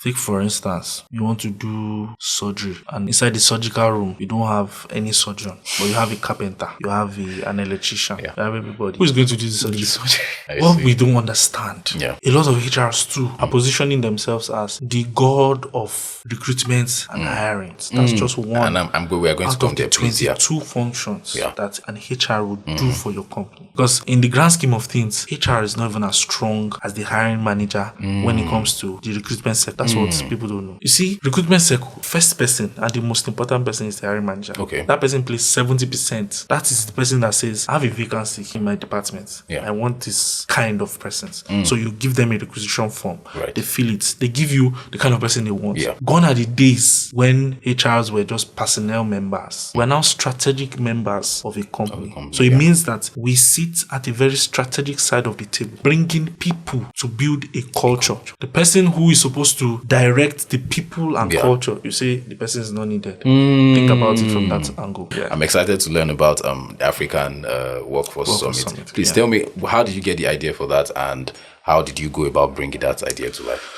Take for instance, you want to do surgery, and inside the surgical room, you don't have any surgeon, but you have a carpenter, you have an electrician, you have everybody. Who is going to do the surgery? What we don't understand, a lot of HRs too are positioning themselves as the god of recruitment and hiring. That's just one. And we are going to come there, please. 22 functions that an HR would do for your company. Because in the grand scheme of things, HR is not even as strong as the hiring manager when it comes to the recruitment sector. That's what people don't know. You see, recruitment circle, first person and the most important person is the hiring manager. Okay. That person plays 70%. That is the person that says, I have a vacancy in my department. I want this kind of person. So you give them a requisition form. Right. They fill it. They give you the kind of person they want. Gone are the days when HRs were just personnel members. We're now strategic members of a company. So it means that we sit at a very strategic side of the table, bringing people to build a culture. The person who is supposed to direct the people and culture, you say the person is not needed. Think about it from that angle. I'm excited to learn about the African Workforce Summit. Please tell me, how did you get the idea for that, and how did you go about bringing that idea to life?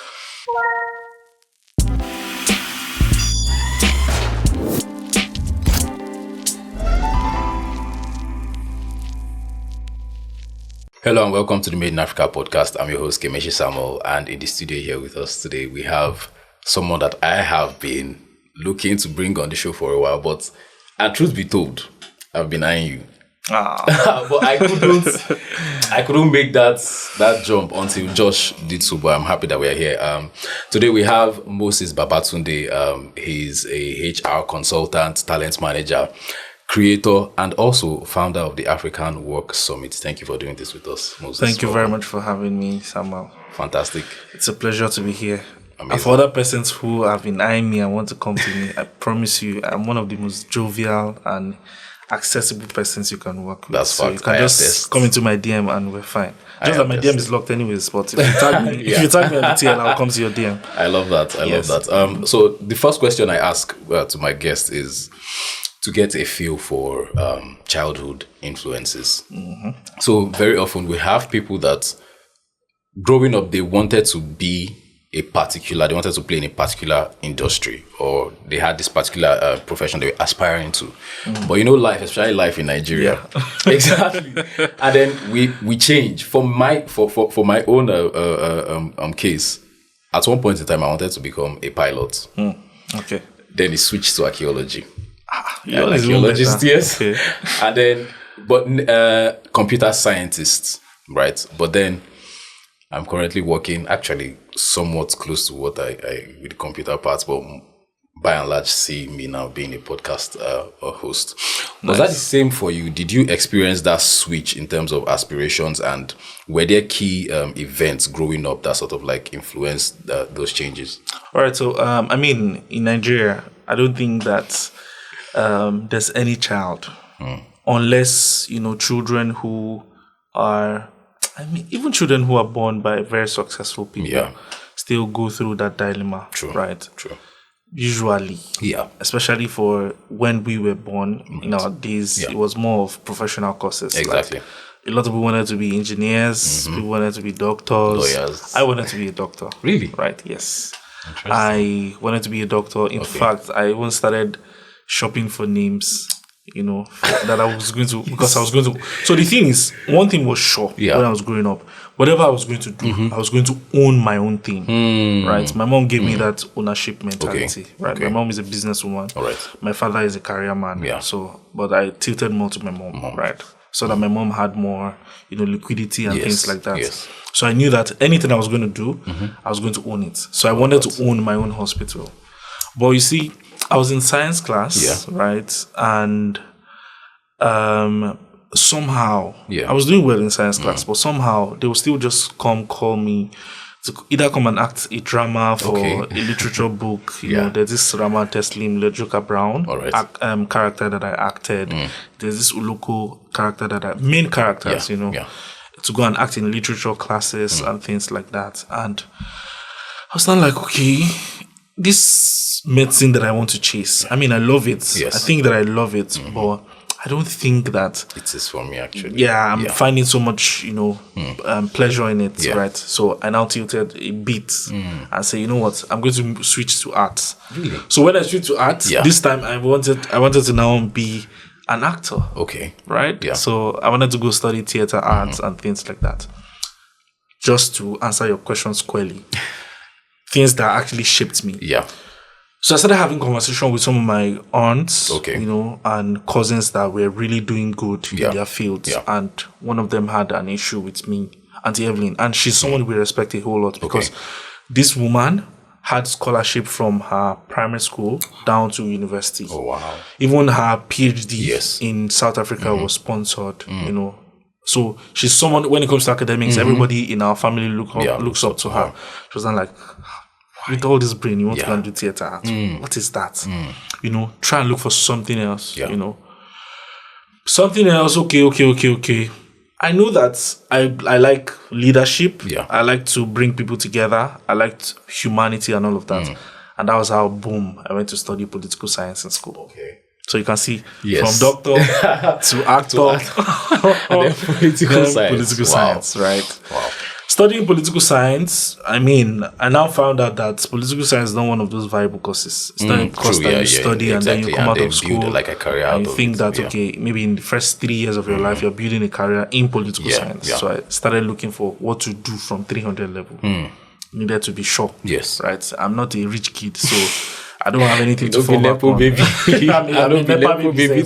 Hello and welcome to the Made in Africa podcast. I'm your host, Kemeshi Samuel, and in the studio here with us today, we have someone that I have been looking to bring on the show for a while, but truth be told, I've been eyeing you. But I couldn't make that jump until Josh did so, but I'm happy that we're here. Today we have Moses Babatunde. He's a HR consultant, talent manager, creator, and also founder of the African Work Summit. Thank you for doing this with us, Moses. Thank you very much for having me, Samuel. Fantastic. It's a pleasure to be here. Amazing. And for other persons who have been eyeing me and want to come to me, I promise you, I'm one of the most jovial and accessible persons you can work with. That's so fact. You can just come into my DM and we're fine. Just that my DM is locked anyways, but if you tag me, if you tag me on the TL, I'll come to your DM. I love that. I love that. So the first question I ask to my guest is to get a feel for childhood influences. So very often we have people that growing up, they wanted to play in a particular industry, or they had this particular profession they were aspiring to. But life, especially life in Nigeria. Exactly. And then we change. For my own case, at one point in time, I wanted to become a pilot. Okay. Then it switched to archaeology. You're an archaeologist, yes. Okay. And then, computer scientist, right? But then, I'm currently working actually somewhat close to what I with the computer parts, but by and large, see me now being a podcast host. Was that the same for you? Did you experience that switch in terms of aspirations, and were there key events growing up that sort of like influenced those changes? All right. So, in Nigeria, I don't think that there's any child, unless, children who are, even children who are born by very successful people still go through that dilemma. True. Right? True. Usually. Yeah. Especially for when we were born, in our days, it was more of professional courses. Exactly. Like, a lot of people wanted to be engineers, people wanted to be doctors. Lawyers. I wanted to be a doctor. Really? Right, yes. I wanted to be a doctor. In fact, I even started shopping for names, that I was going to, because I was going to. So the thing is, one thing was sure when I was growing up. Whatever I was going to do, I was going to own my own thing, right? My mom gave me that ownership mentality, right? Okay. My mom is a businesswoman. All right. My father is a career man. Yeah. But I tilted more to my mom, right? So that my mom had more, liquidity and things like that. Yes. So I knew that anything I was going to do, I was going to own it. So I wanted to own my own hospital. But you see, I was in science class, right? And somehow, I was doing well in science class, but somehow they would still just call me to either come and act a drama for a literature book. There's this Rama Teslim Lejuka Brown character that I acted. There's this Uloko character main characters, to go and act in literature classes and things like that. And I was not like, okay, this medicine that I want to chase. I love it. Yes. I think that I love it, but I don't think that it is for me actually. Yeah, I'm finding so much, pleasure in it, Yeah. right? So I now tilted a bit and say, you know what, I'm going to switch to art. Really? So when I switched to art, this time I wanted to now be an actor. Okay. Right? Yeah. So I wanted to go study theater arts and things like that. Just to answer your question squarely. Things that actually shaped me. Yeah. So I started having conversation with some of my aunts, Okay. and cousins that were really doing good in their fields. Yeah. And one of them had an issue with me, Auntie Evelyn. And she's someone we respect a whole lot because this woman had scholarship from her primary school down to university. Oh, wow. Even her PhD in South Africa was sponsored, So she's someone, when it comes to academics, everybody in our family looks up to her. She was not like, with all this brain, you want to go and do theater art. What is that? Try and look for something else, Something else, okay. I know that I like leadership. Yeah. I like to bring people together. I liked humanity and all of that. And that was how, boom, I went to study political science in school. Okay. So you can see from doctor to actor. And then political science, right? Wow. Studying political science, I now found out that political science is not one of those viable courses. It's not a course that you study and then you come out of school like a career and you think that, maybe in the first 3 years of your life, you're building a career in political science. Yeah. So I started looking for what to do from 300 level. Needed to be sure. Yes. Right? I'm not a rich kid, so I don't have anything to fall back on. Baby. I don't be Nepo baby.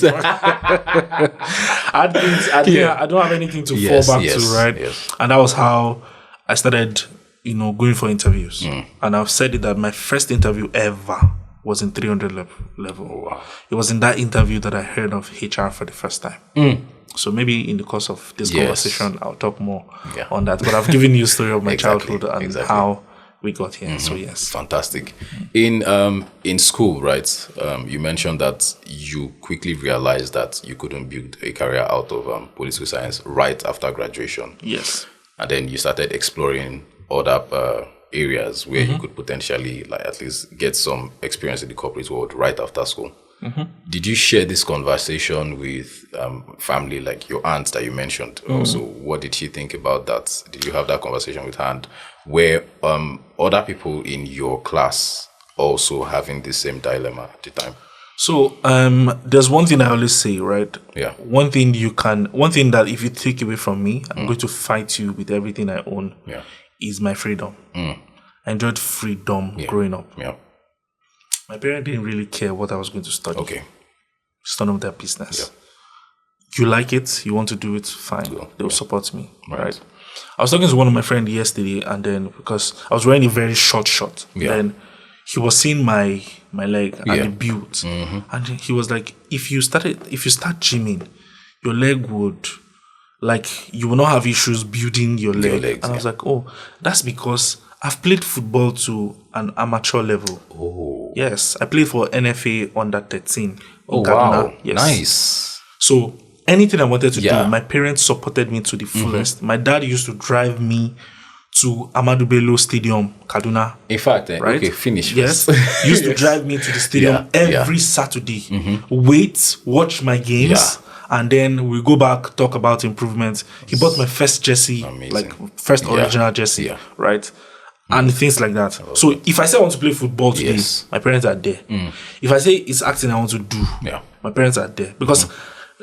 I don't have anything to fall back to, right? Yes. And that was how I started, going for interviews. And I've said it that my first interview ever was in 300 level. Oh, wow. It was in that interview that I heard of HR for the first time. So maybe in the course of this conversation, I'll talk more on that. But I've given you a story of my childhood and how we got here. So yes. Fantastic. In school, right, you mentioned that you quickly realized that you couldn't build a career out of political science right after graduation. Yes. And then you started exploring other areas where you could potentially at least get some experience in the corporate world right after school. Did you share this conversation with family, like your aunt that you mentioned? Also, what did she think about that? Did you have that conversation with her? And were other people in your class also having the same dilemma at the time? So there's one thing I always say, right? Yeah. One thing that if you take away from me, I'm going to fight you with everything I own. Yeah. Is my freedom. I enjoyed freedom growing up. Yeah. My parents didn't really care what I was going to study. Okay. It's none of their business. Yeah. You like it, you want to do it, fine. They will support me. Right. I was talking to one of my friends yesterday, and then because I was wearing a very short short, then he was seeing my leg and the build, and he was like, if you start gymming, your leg would, you will not have issues building your leg. Legs, and I was like, oh, that's because I've played football to an amateur level. Oh. Yes, I played for NFA under 13. Oh, Kaduna. wow. Yes. Nice. So anything I wanted to do, my parents supported me to the fullest. My dad used to drive me to Ahmadu Bello Stadium, Kaduna. In fact, right? Okay, finish. Yes. He used to drive me to the stadium every Saturday. Wait, watch my games. And then we go back, talk about improvements. He bought my first jersey, first original jersey, right? And things like that. So if I say I want to play football today, my parents are there. If I say it's acting I want to do, my parents are there. Because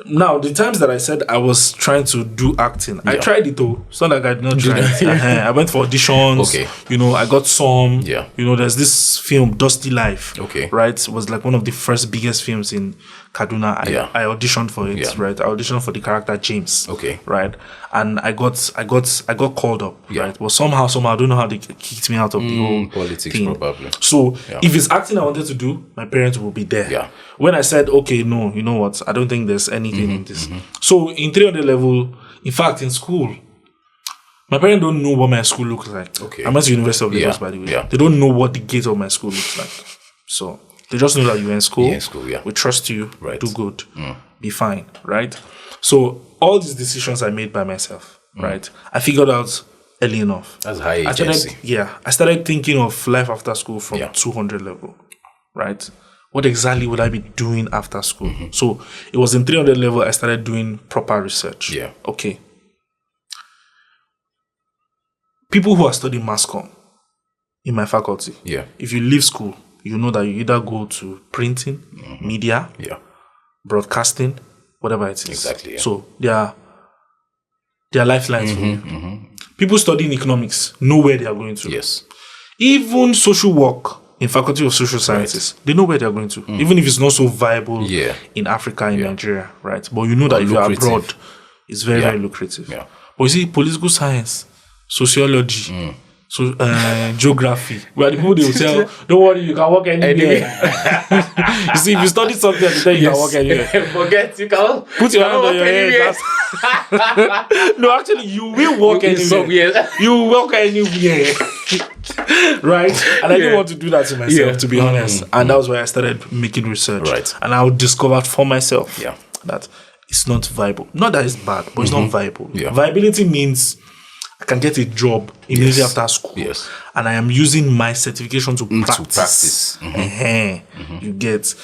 now, the times that I said I was trying to do acting, I tried it though. It's not like I did not try it. I went for auditions. Okay. I got some. Yeah. There's this film, Dusty Life. Okay. Right? It was like one of the first biggest films in Kaduna. I auditioned for it. Yeah. Right? I auditioned for the character James. Okay. Right? And I got called up. Yeah. Right? But somehow, I don't know how they kicked me out of the whole politics thing. Probably. So if it's acting I wanted to do, my parents will be there. Yeah. When I said, okay, no, you know what? I don't think there's anything in this. So in 300 level, in fact, in school, my parents don't know what my school looks like. Okay. I went to University of Lagos, by the way. Yeah. They don't know what the gate of my school looks like. So they just know that you're in school. Yeah, in school, yeah. We trust you. Right. Do good. Be fine. Right? So all these decisions I made by myself. Right? I figured out early enough. That's high agency. I started thinking of life after school from 200 level. Right? what exactly would I be doing after school? So it was in 300 level I started doing proper research. Yeah. Okay. People who are studying mass comm in my faculty, if you leave school, you know that you either go to printing, media, broadcasting, whatever it is. Exactly. Yeah. So they are lifelines for you. People studying economics know where they are going to. Yes. Even social work in Faculty of Social Sciences, they know where they are going to. Even if it's not so viable in Africa, in Nigeria, right? But you know that if you are abroad, it's very, very lucrative. Yeah. But you see, political science, sociology, geography, where the people they will tell, don't worry, you can work anywhere. You see, if you study something, they tell you can work anywhere. Forget, you can put your hand on your head. No, actually, you will work anywhere. You will work anywhere. Right? And I didn't want to do that to myself, to be honest. And that was why I started making research. Right. And I discovered for myself that it's not viable. Not that it's bad, but it's not viable. Viability means I can get a job immediately after school. Yes. And I am using my certification to practice. You get.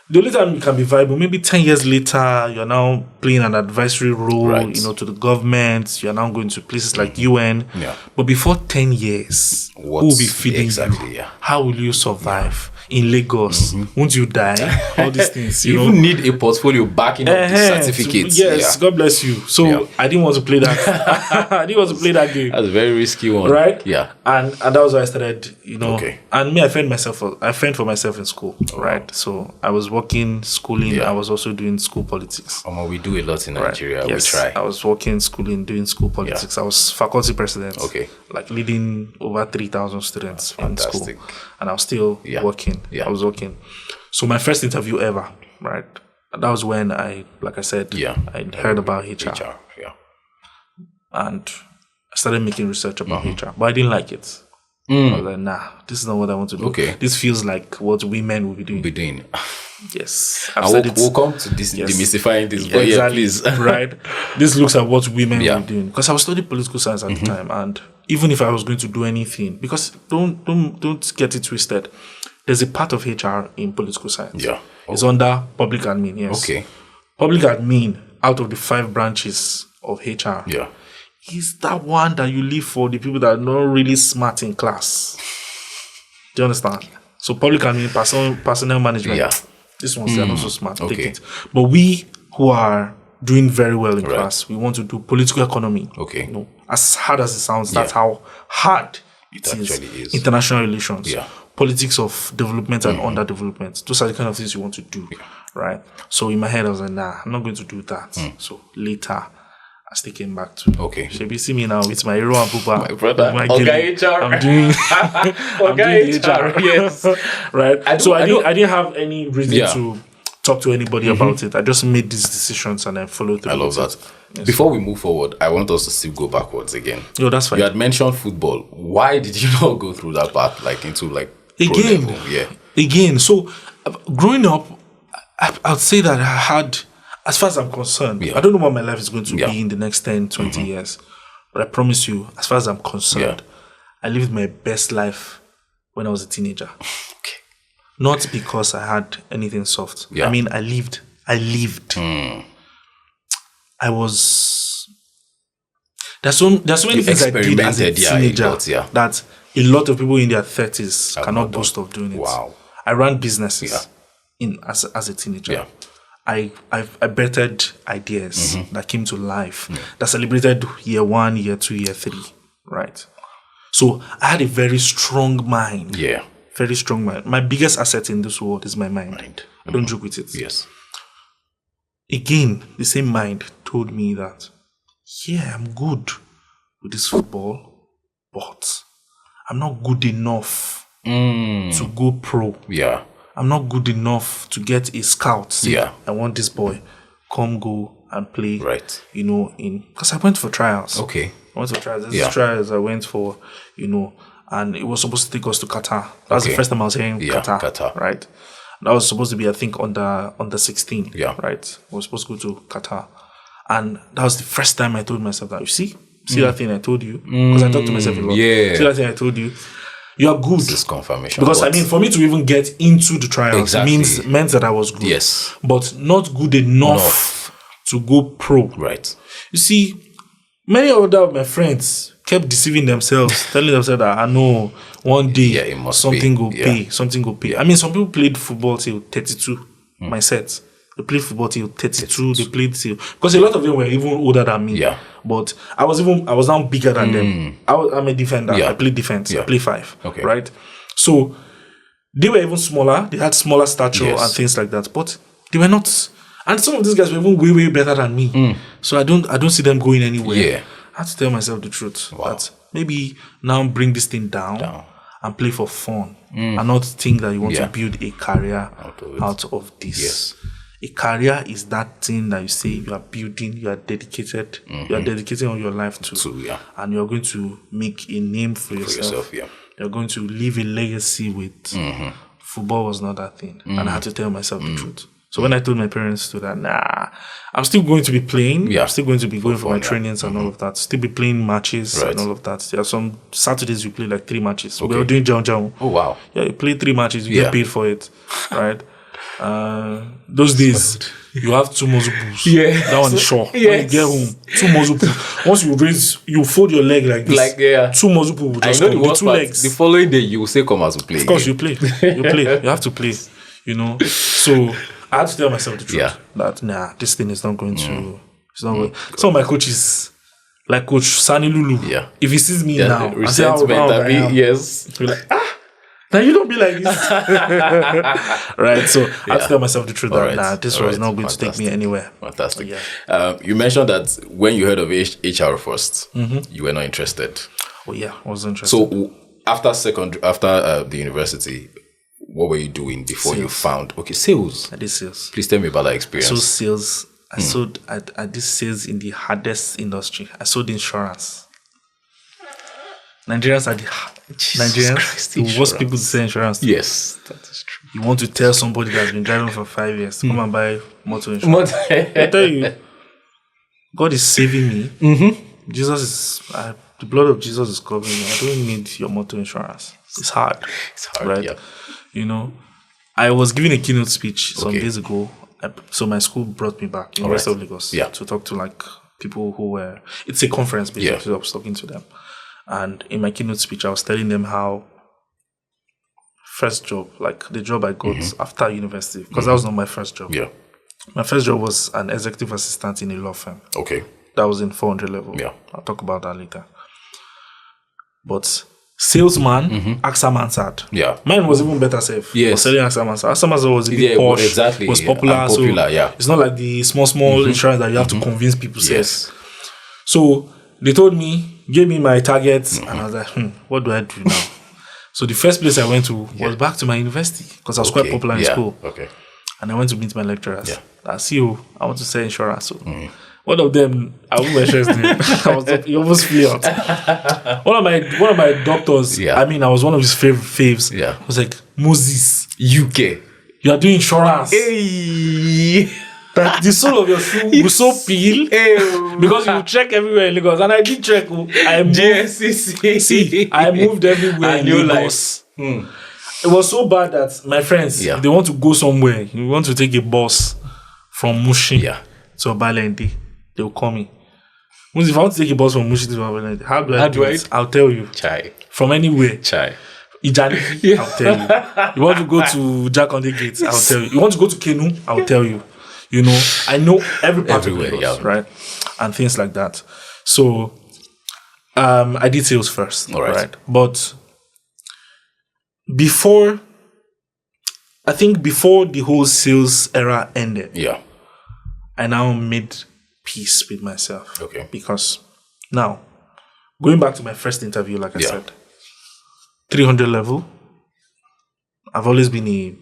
The only time you can be viable, maybe 10 years later, you're now playing an advisory role, to the government. You're now going to places like UN. Yeah. But before 10 years, who will be feeding you? Yeah. How will you survive in Lagos? Won't you die? All these things. You even need a portfolio backing up the certificates. Yes, God bless you. So I didn't want to play that. I didn't want to play that game. That's a very risky one. Right? Yeah. And that was why I started, And me, I fend for myself in school. Right? So I was working, schooling. I was also doing school politics. We do a lot in Nigeria. Yes, we try. I was working, schooling, doing school politics. I was faculty president. Okay. Like leading over 3,000 students in school. And I was still working. I was working. So my first interview ever, right? That was when I said, I heard about HR. And I started making research about HR. But I didn't like it. I was like, nah, this is not what I want to do. Okay. This feels like what women will be doing. Yes. We'll come to this, demystifying this. But exactly. Please. Right. This looks at what women will be doing. Because I was studying political science at the time. And even if I was going to do anything, because don't get it twisted. There's a part of HR in political science. Yeah. It's under public admin, yes. Okay. Public admin, out of the 5 branches of HR, is that one that you leave for the people that are not really smart in class. Do you understand? So public admin, personnel management, this ones, they're not so smart. Take it. But we who are doing very well in class, we want to do political economy. Okay. As hard as it sounds, that's how hard it actually is. International relations. Yeah. Politics of development and underdevelopment. Those are the kind of things you want to do, right? So in my head, I was like, nah, I'm not going to do that. So later, I still came back to, Shebi, see me now with my hero and Pupa. My brother, OgaHR. I'm doing OgaHR, yes. Right? I didn't have any reason to talk to anybody about it. I just made these decisions and I followed through. I love that. Yes. Before we move forward, I want us to still go backwards again. No, that's fine. You had mentioned football. Why did you not go through that path, Again, so growing up, I'd say that I had, as far as I'm concerned, I don't know what my life is going to be in the next 10, 20 years. But I promise you, as far as I'm concerned, I lived my best life when I was a teenager. Okay. Not because I had anything soft. I mean, I lived. I was... There's so many things I did as a teenager that a lot of people in their 30s cannot boast of doing it. Wow. I ran businesses as a teenager. Yeah. I bettered ideas that came to life, that celebrated year 1, year 2, year 3, right? So I had a very strong mind. Yeah. Very strong mind. My biggest asset in this world is my mind. I don't joke with it. Yes. Again, the same mind told me that, I'm good with this football, but I'm not good enough to go pro. Yeah. I'm not good enough to get a scout. Say, I want this boy. Come go and play. Right. Because I went for trials. Okay. I went for trials. These trials I went for, and it was supposed to take us to Qatar. That was the first time I was hearing Qatar. Right. That was supposed to be, I think, under 16. Yeah. Right. I was supposed to go to Qatar. And that was the first time I told myself that, you see that thing I told you? Because I talked to myself a lot. Yeah. See that thing I told you? You are good. This confirmation. Because I mean, for me to even get into the trials meant that I was good. Yes. But not good enough to go pro. Right. You see, many other of my friends kept deceiving themselves, telling themselves that I know one day something will pay. Something will pay. I mean, some people played football till 32. My set. They played football till 32. They played till, because a lot of them were even older than me. Yeah. But I was now bigger than them. I'm a defender. I played defense. I play 5. Okay. Right? So they were even smaller. They had smaller stature and things like that. But they were not. And some of these guys were even way, way better than me. So I don't see them going anywhere. Yeah. I have to tell myself the truth. That maybe now bring this thing down. And play for fun. And not think that you want to build a career out of this. Yes. A career is that thing that you say you are building, you are dedicated, you are dedicating all your life to, and you're going to make a name for yourself. You're going to leave a legacy with. Football was not that thing, and I had to tell myself the truth. So when I told my parents to that, I'm still going to be playing. I'm still going to be going for my trainings and all of that. Still be playing matches and all of that. There are some Saturdays you play like 3 matches. We were doing Jao. Oh wow! Yeah, you play 3 matches, you get paid for it, right? Those days you have 2 muscle pulls. That one is sure. When you get home, 2 muscle pulls. Once you fold your leg like this, 2 muscle pulls will just come with 2 legs. The following day you will say come as to play. Of course you play. You have to play. So I had to tell myself the truth that this thing is not going to. It's not going. Some of my coaches, like Coach Sani Lulu, if he sees me now, I say, he'll be like, now you don't be like this. Right? So I have to tell myself the truth that this was not going to take me anywhere. Fantastic. You mentioned that when you heard of HR first, you were not interested. Oh yeah, I was interested. So after the university, what were you doing before you found sales? I did sales. Please tell me about that experience. So sales. I did sales in the hardest industry. I sold insurance. Nigerians are the worst people to sell insurance to. Yes, that is true. You want to tell somebody that's been driving for 5 years to come and buy motor insurance. I tell you, God is saving me. Jesus is the blood of Jesus is covering me. I don't need your motor insurance. It's hard. Right? Yeah. I was giving a keynote speech some days ago. So my school brought me back, University of Lagos, to talk to like people who were. It's a conference basically. So I was talking to them, and in my keynote speech, I was telling them how first job, like the job I got after university, because that was not my first job. Yeah, my first job was an executive assistant in a law firm. Okay, that was in 400 level. Yeah, I'll talk about that later. But salesman, AXA Mansard. Yeah. Mine was even better safe. Yes. Was selling AXA Mansard. AXA Mansard was a bit posh. Exactly. Was popular. So it's not like the small insurance that you have to convince people to sell. So they told me, gave me my targets, and I was like, what do I do now? So the first place I went to was back to my university because I was quite popular in school. Okay. And I went to meet my lecturers. Yeah. I see you. I want to sell insurance. So one of them, I won't mention his name. He almost flew out. One of my doctors. Yeah. I mean, I was one of his faves. Yeah. Was like, Moses, UK, you are doing insurance. Hey. That the sole of your shoe will so peel because you check everywhere in Lagos, and I did check. I moved everywhere in Lagos. It was so bad that my friends, if they want to go somewhere, you want to take a bus from Mushin to Obalende. They will call me. If I want to take a bus from Mushin to Obalende, how do I do it? I'll tell you. Chai. From anywhere. Chai. Ijani, I'll tell you. You want to go to Jack on the Gates, I'll tell you. You want to go to Kenu, I'll tell you. You know, I know every part of Lagos, right? And things like that. So, I did sales first, right? But before the whole sales era ended, I now made peace with myself. Okay. Because now, going back to my first interview, like I said, 300 level, I've always been a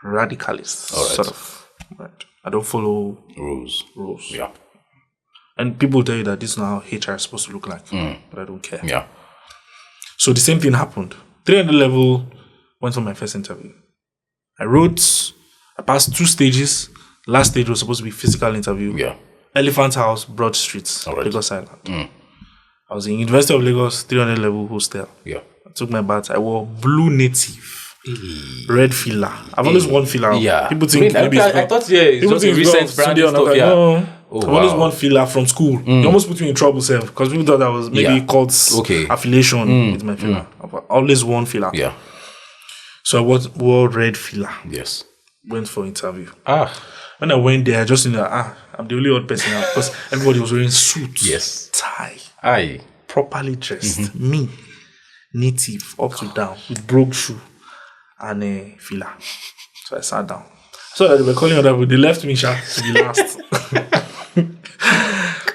radicalist, sort of. Right. I don't follow rules. Yeah. And people tell you that this is not how HR is supposed to look like, but I don't care. Yeah. So the same thing happened. 300 level, went for my first interview. I passed 2 stages. Last stage was supposed to be physical interview. Yeah. Elephant House, Broad Street, Lagos Island. I I was in University of Lagos 300 level hostel. Yeah. I took my bath. I wore blue native, red filler. I've always worn filler. Yeah. People think maybe I thought it's just a recent brand stuff. Yeah. No. I've always worn filler from school. They almost put me in trouble, self, because people thought that was maybe cult's affiliation with my filler. I've always worn filler. Yeah. So I wore red filler. Yes. Went for interview. When I went there, I just knew that I'm the only odd person now, because everybody was wearing suits. Yes. Tie. Properly dressed. Me. Native, up to down, with brogue shoe and a filler. So I sat down. So that they were calling other people. They left me to be last.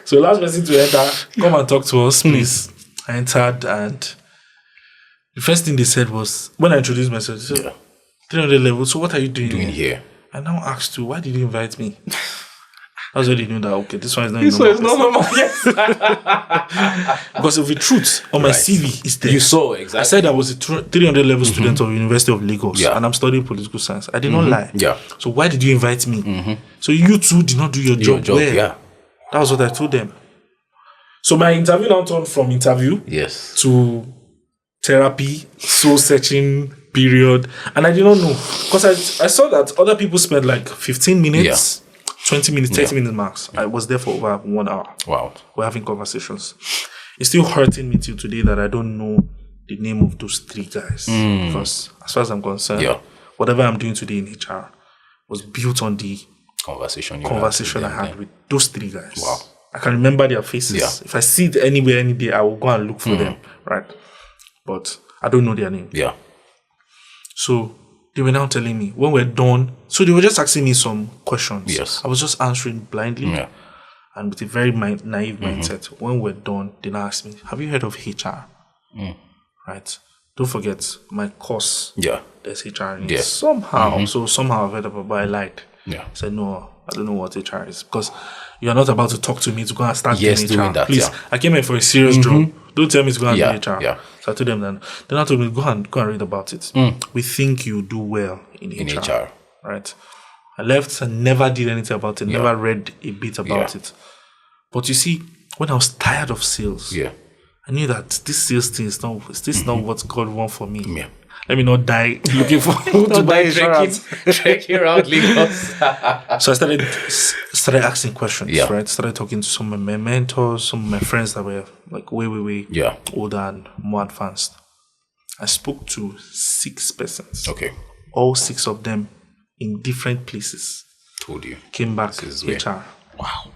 So last person to enter, come and talk to us, please. I entered, and the first thing they said was, when I introduced myself, they said, 300 level, so what are you doing here? I now asked you, why did you invite me? That's why they knew that, okay, this one is not normal. Yes. Because of the truth on my CV is there. You saw, exactly. I said I was a 300 level student of University of Lagos, and I'm studying political science. I did not lie. Yeah. So why did you invite me? So you two did not do your job well. Yeah. That was what I told them. So my interview now turned from interview to therapy, soul-searching period. And I did not know. Because I saw that other people spent like 15 minutes, 20 minutes, 30 minutes max. I was there for over 1 hour. Wow. We're having conversations. It's still hurting me till today that I don't know the name of those 3 guys. Because as far as I'm concerned, whatever I'm doing today in HR was built on the conversation I had with those 3 guys. Wow. I can remember their faces. Yeah. If I see it anywhere, any day, I will go and look for them. Right. But I don't know their name. Yeah. So they were now telling me when we're done. So they were just asking me some questions. Yes. I was just answering blindly. Yeah. And with a very naive mindset. When we're done, they now asked me, have you heard of HR? Right. Don't forget, my course. Yeah. There's HR. Yes. Somehow. So somehow I've heard of it, but I lied. Yeah. I said, no, I don't know what HR is. Because you're not about to talk to me to go and start doing HR. That, please, I came here for a serious job. Don't tell me to go and do HR. Yeah. So I told them then. Then I told me, go and read about it. We think you do well in HR. Right. I left and never did anything about it. Never read a bit about it. But you see, when I was tired of sales, I knew that this sales thing is not what God wants for me. Yeah. Let me not die looking for to buy insurance. Trekking around Lagos. So I started asking questions, right? Started talking to some of my mentors, some of my friends that were like way older and more advanced. I spoke to 6 persons. Okay. All 6 of them in different places. Told you. Came back HR. Wow.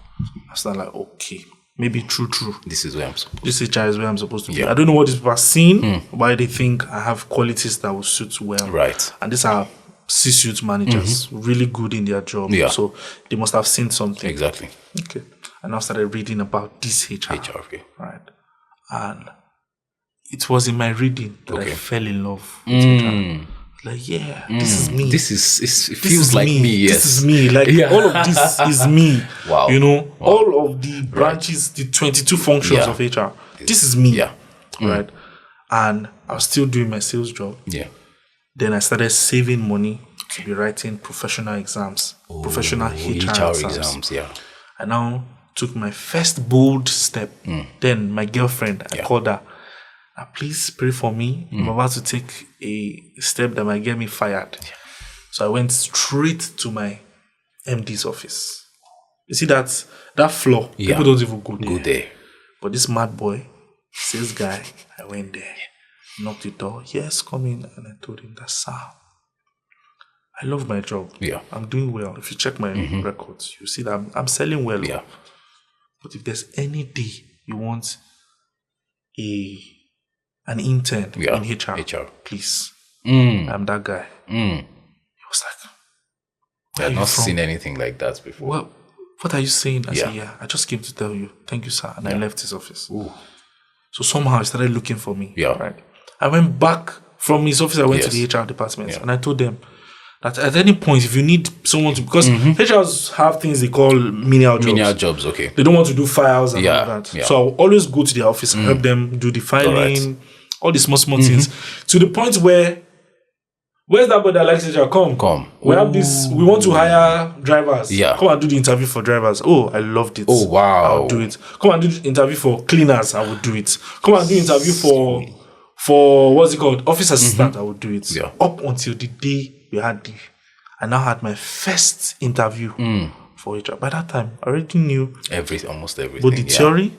I started like, okay. Maybe true. This is where I'm supposed to be. This HR is where I'm supposed to be. I don't know what these people are seeing, why they think I have qualities that will suit well. Right. And these are C-suite managers, really good in their job. Yeah. So they must have seen something. Exactly. Okay. And I started reading about this HR. Okay. Right. And it was in my reading that I fell in love with HR. Like, this is me. It feels like me. Yes. This is me. Like, all of this is me. Wow. You know, all of the branches, the 22 functions of HR. This is me. Yeah. Right. And I was still doing my sales job. Yeah. Then I started saving money to be writing professional exams, professional HR exams. Yeah. I now took my first bold step. Then my girlfriend, I called her. Please pray for me. I'm about to take a step that might get me fired. Yeah. So I went straight to my MD's office. You see that floor? People don't even go there. But this mad boy, sales guy, I went there, knocked the door. Yes, come in. And I told him that, sir, I love my job. Yeah. I'm doing well. If you check my records, you see that I'm selling well. Yeah. But if there's any day you want an intern in HR, please. I'm that guy. He was like, I've not seen anything like that before. Well, what are you saying? I said, I just came to tell you. Thank you, sir. And I left his office. Ooh. So somehow he started looking for me. Yeah. Right. I went back from his office. I went to the HR department and I told them that at any point, if you need someone to, because HRs have things they call menial jobs. Menial jobs, okay. They don't want to do files and all that. Yeah. So I'll always go to their office and help them do the filing, all the small things. To the point where Where's that boy that likes HR? Come. We have this. We want to hire drivers. Yeah. Come and do the interview for drivers. Oh, I loved it. Oh, wow. I'll do it. Come and do the interview for cleaners. I will do it. Come and do interview for what's it called? Office assistant. I will do it. Yeah. Up until the day we had I now had my first interview for HR. By that time, I already knew almost everything. both the theory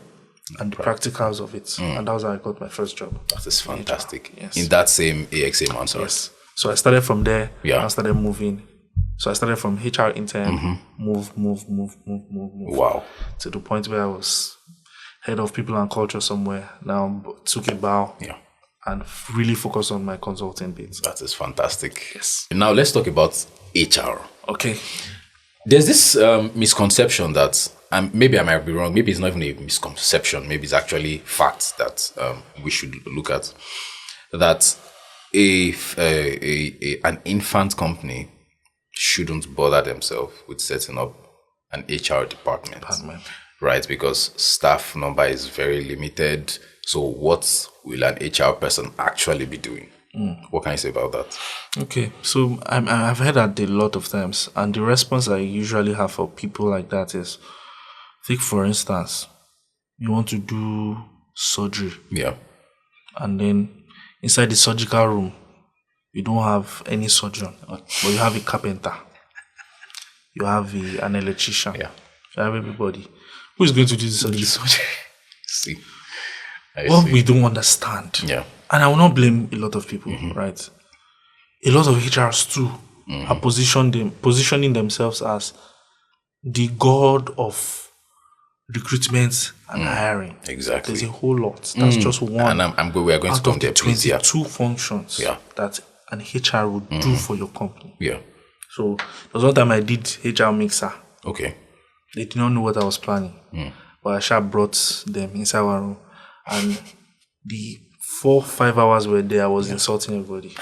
and the practicals of it. And that was how I got my first job. That is fantastic. Yes. In that same AXA Mansard. Yes. So I started from there. Yeah. I started moving. So I started from HR intern, move. Wow. To the point where I was head of people and culture somewhere. Now took a bow. Yeah. And really focus on my consulting bits. That is fantastic. Yes. Now let's talk about HR. Okay. There's this misconception that, maybe I might be wrong, maybe it's not even a misconception, maybe it's actually facts that we should look at, that an infant company shouldn't bother themselves with setting up an HR department. Right? Because staff number is very limited. So what will an HR person actually be doing? What can you say about that? Okay, so I've heard that a lot of times, and the response I usually have for people like that is, take for instance, you want to do surgery. Yeah. And then inside the surgical room, you don't have any surgeon, but you have a carpenter. You have an electrician. Yeah. You have everybody. Who is going to do the surgery? See. What we don't understand. Yeah. And I will not blame a lot of people, right? A lot of HRs too are positioning themselves as the god of recruitment and hiring. Exactly. There's a whole lot. That's just one. And we are going to come there, please. 22 functions that an HR would do for your company. Yeah. So there was one time I did HR mixer. Okay. They did not know what I was planning. But I sure brought them inside one room. And the 4-5 hours were there, I was insulting everybody.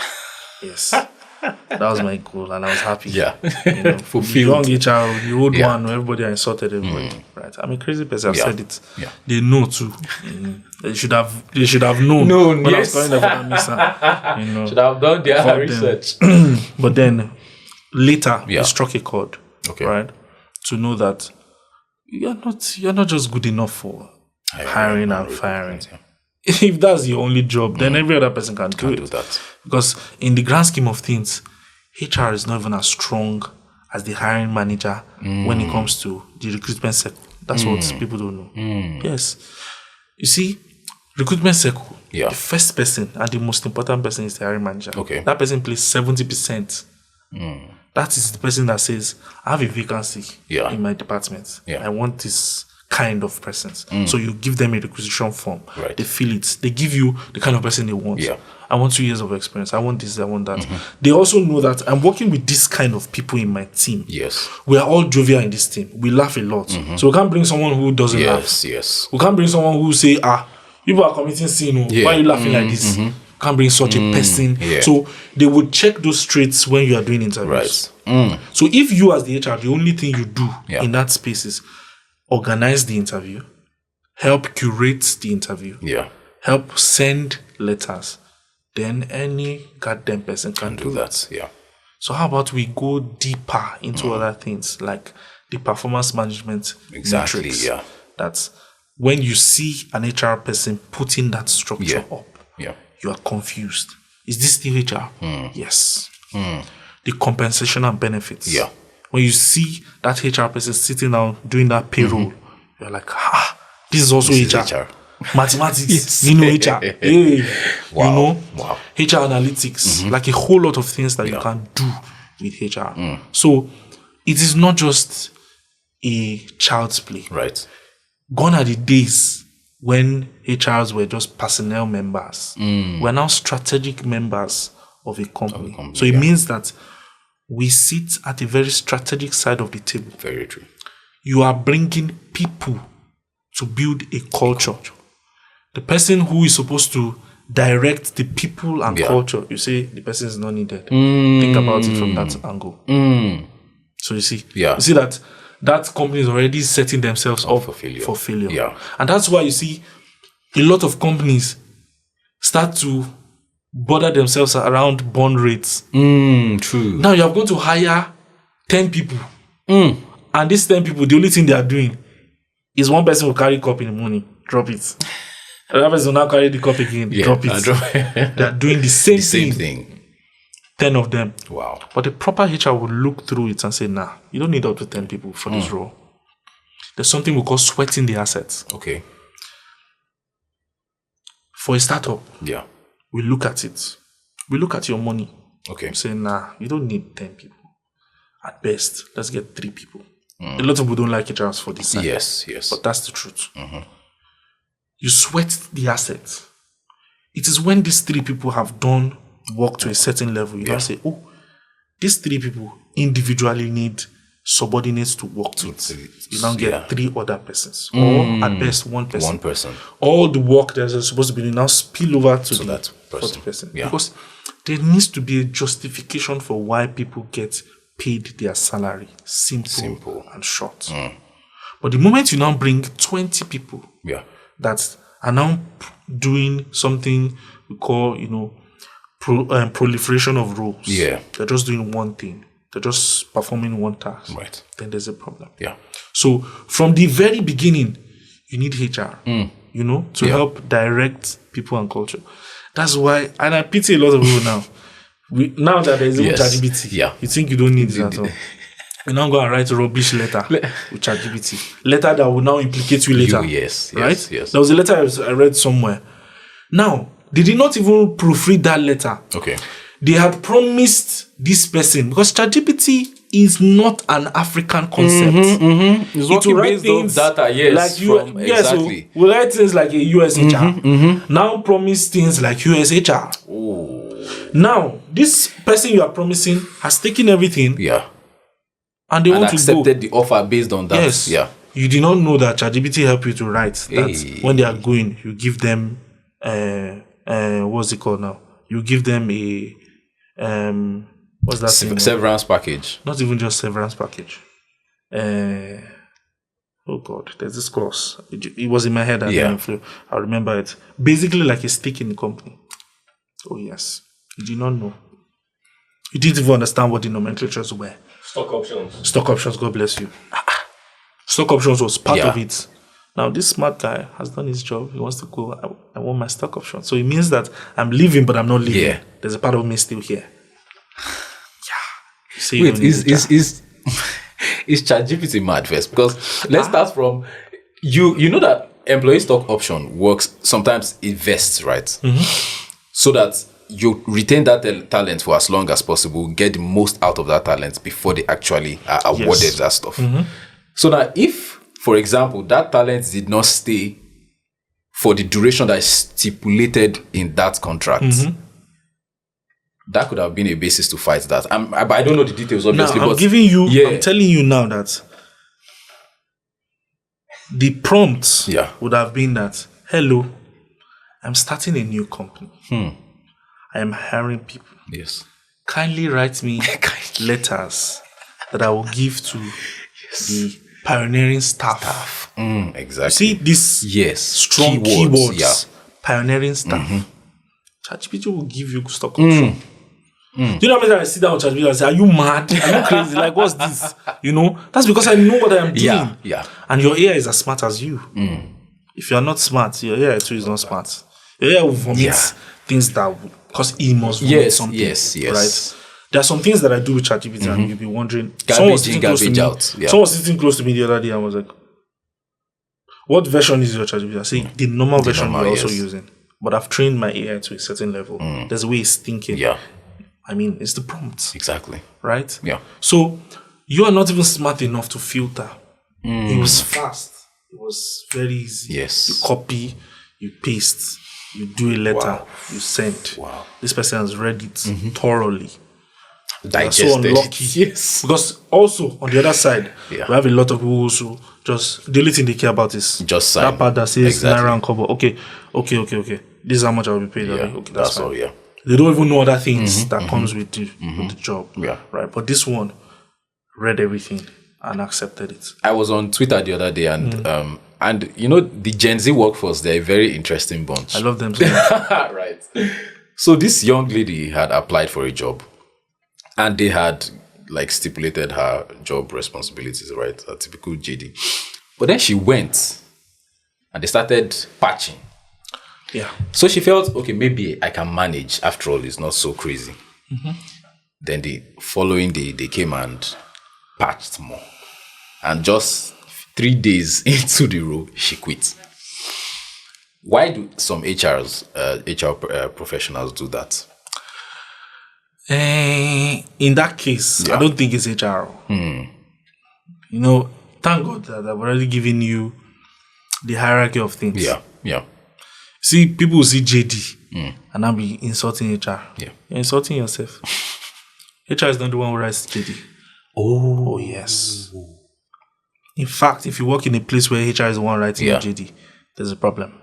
Yes. That was my goal, and I was happy. Yeah. You know, Fulfilled. The young HR, the old one, everybody, I insulted everybody. Right. I'm a crazy person, I've said it. Yeah. They know too. They should have known when I was calling them for that mixer. You know, Should have done their research. But then later it struck a chord. Okay. Right. To know that you're not just good enough for hiring and firing. If that's your only job, then every other person can do that. Because in the grand scheme of things, HR is not even as strong as the hiring manager when it comes to the recruitment circle. That's what people don't know. Yes. You see, recruitment circle, the first person and the most important person is the hiring manager. Okay. That person plays 70%. That is the person that says, I have a vacancy in my department. I want this kind of persons. So you give them a requisition form. Right. They fill it. They give you the kind of person they want. Yeah. I want 2 years of experience. I want this, I want that. They also know that I'm working with this kind of people in my team. Yes. We are all jovial in this team. We laugh a lot. So we can't bring someone who doesn't laugh. Yes. We can't bring someone who say, people are committing sin. Why are you laughing like this? Can't bring such a person. So they would check those traits when you are doing interviews. Right. So if you as the HR, the only thing you do in that space is organize the interview, help curate the interview, help send letters, then any goddamn person can do that. Yeah. So how about we go deeper into other things like the performance management metrics? Yeah. That's when you see an HR person putting that structure up, you are confused. Is this still HR? Yes. The compensation and benefits. Yeah. When you see that HR person sitting down doing that payroll, you're like, this is also HR. Mathematics, you know HR. Hey, wow. You know, wow. HR analytics, like a whole lot of things that you can do with HR. So it is not just a child's play. Right. Gone are the days when HRs were just personnel members. We're now strategic members of a company. So it means that we sit at a very strategic side of the table. Very true. You are bringing people to build a culture. The person who is supposed to direct the people and culture, you say the person is not needed. Think about it from that angle. So you see, you see that company is already setting themselves up for failure. Yeah. And that's why you see a lot of companies start to bother themselves around bond rates. True. Now you are going to hire 10 people. And these 10 people, the only thing they are doing is one person will carry cup in the morning, drop it. Another person will now carry the cup again, drop it. They are doing the same thing. 10 of them. Wow. But the proper HR will look through it and say, nah, you don't need up to 10 people for this role. There's something we call sweating the assets. Okay. For a startup, we look at it. We look at your money. Okay. We say, nah, you don't need 10 people. At best, let's get 3 people. A lot of people don't like HRs for this side. Yes. But that's the truth. You sweat the assets. It is when these 3 people have done work to a certain level, you don't say, oh, these 3 people individually need subordinates to work with. You now get 3 other persons. Or at best, one person. All the work that's supposed to be done now spill over to that person. Because there needs to be a justification for why people get paid their salary. Simple and short. But the moment you now bring 20 people that are now doing something we call, proliferation of roles. They're just doing one thing. They're just performing one task. Right. Then there's a problem. So from the very beginning, you need HR, to help direct people and culture. That's why, and I pity a lot of people now. Now that there's a ChatGPT, you think you don't need it at all. You now go and write a rubbish letter with ChatGPT. Letter that will now implicate you later. Right? There was a letter I read somewhere. Now, they did not even proofread that letter. Okay. They had promised this person, because ChatGPT is not an African concept. It's working based on data, exactly. So we write things like a US HR. Now promise things like US HR. Now, this person you are promising has taken everything. And they want to accepted the offer based on that. Yes. You did not know that ChatGPT help you to write that when they are going, you give them what's it called now? You give them a what's that thing? Severance package. Not even just severance package. Oh God, there's this clause. It was in my head. I remember it. Basically, like a stake in the company. Oh yes, you did not know. You didn't even understand what the nomenclatures were. Stock options. God bless you. Stock options was part of it. Now, this smart guy has done his job. He wants to go. I want my stock option. So it means that I'm leaving, but I'm not leaving. There's a part of me still here. Wait, is ChatGPT mad first? Because let's start from you know that employee stock option works. Sometimes it vests, right? So that you retain that talent for as long as possible, get the most out of that talent before they actually are awarded that stuff. So that if, for example, that talent did not stay for the duration that is stipulated in that contract, that could have been a basis to fight that. But I don't know the details, obviously. Now, I'm telling you now that the prompt would have been that, hello, I'm starting a new company. I am hiring people. Yes. Kindly write me letters that I will give to the pioneering staff. Exactly. See this strong keywords. Pioneering staff. ChatGPT will give you stock option. Do you know how many times I sit down with ChatGPT and say, are you mad? Are you crazy? Like, what's this? That's because I know what I am doing. And your AI is as smart as you. If you are not smart, your AI too is not smart. Your AI will vomit things that because he must vomit something. Right? There are some things that I do with ChatGPT and you'll be wondering. Garbage in, garbage out. Someone was sitting close to me the other day and was like, what version is your ChatGPT? I say, the normal version you're also using. But I've trained my AI to a certain level. There's a way it's thinking. I mean, it's the prompts. Exactly. Right? So, you are not even smart enough to filter. It was fast. It was very easy. You copy, you paste, you do a letter, you send. This person has read it thoroughly. Digested. So unlucky. Because also, on the other side, we have a lot of people who just, the only thing they care about is just sign. That part that says Naira and Kobo. Okay. This is how much I will be paid. Okay, that's all, They don't even know other things that comes with the job. Right. But this one read everything and accepted it. I was on Twitter the other day and the Gen Z workforce, they're a very interesting bunch. I love them so much. Right. So this young lady had applied for a job, and they had like stipulated her job responsibilities, right? A typical JD. But then she went and they started patching. Yeah. So she felt, okay, maybe I can manage. After all, it's not so crazy. Then the following day, they came and patched more. And just 3 days into the role, she quit. Why do some HR professionals do that? In that case, I don't think it's HR. You know, thank God that I've already given you the hierarchy of things. Yeah. See, people will see JD and I'll be insulting HR. Yeah. You're insulting yourself. HR is not the one who writes JD. Oh, yes. In fact, if you work in a place where HR is the one writing your JD, there's a problem.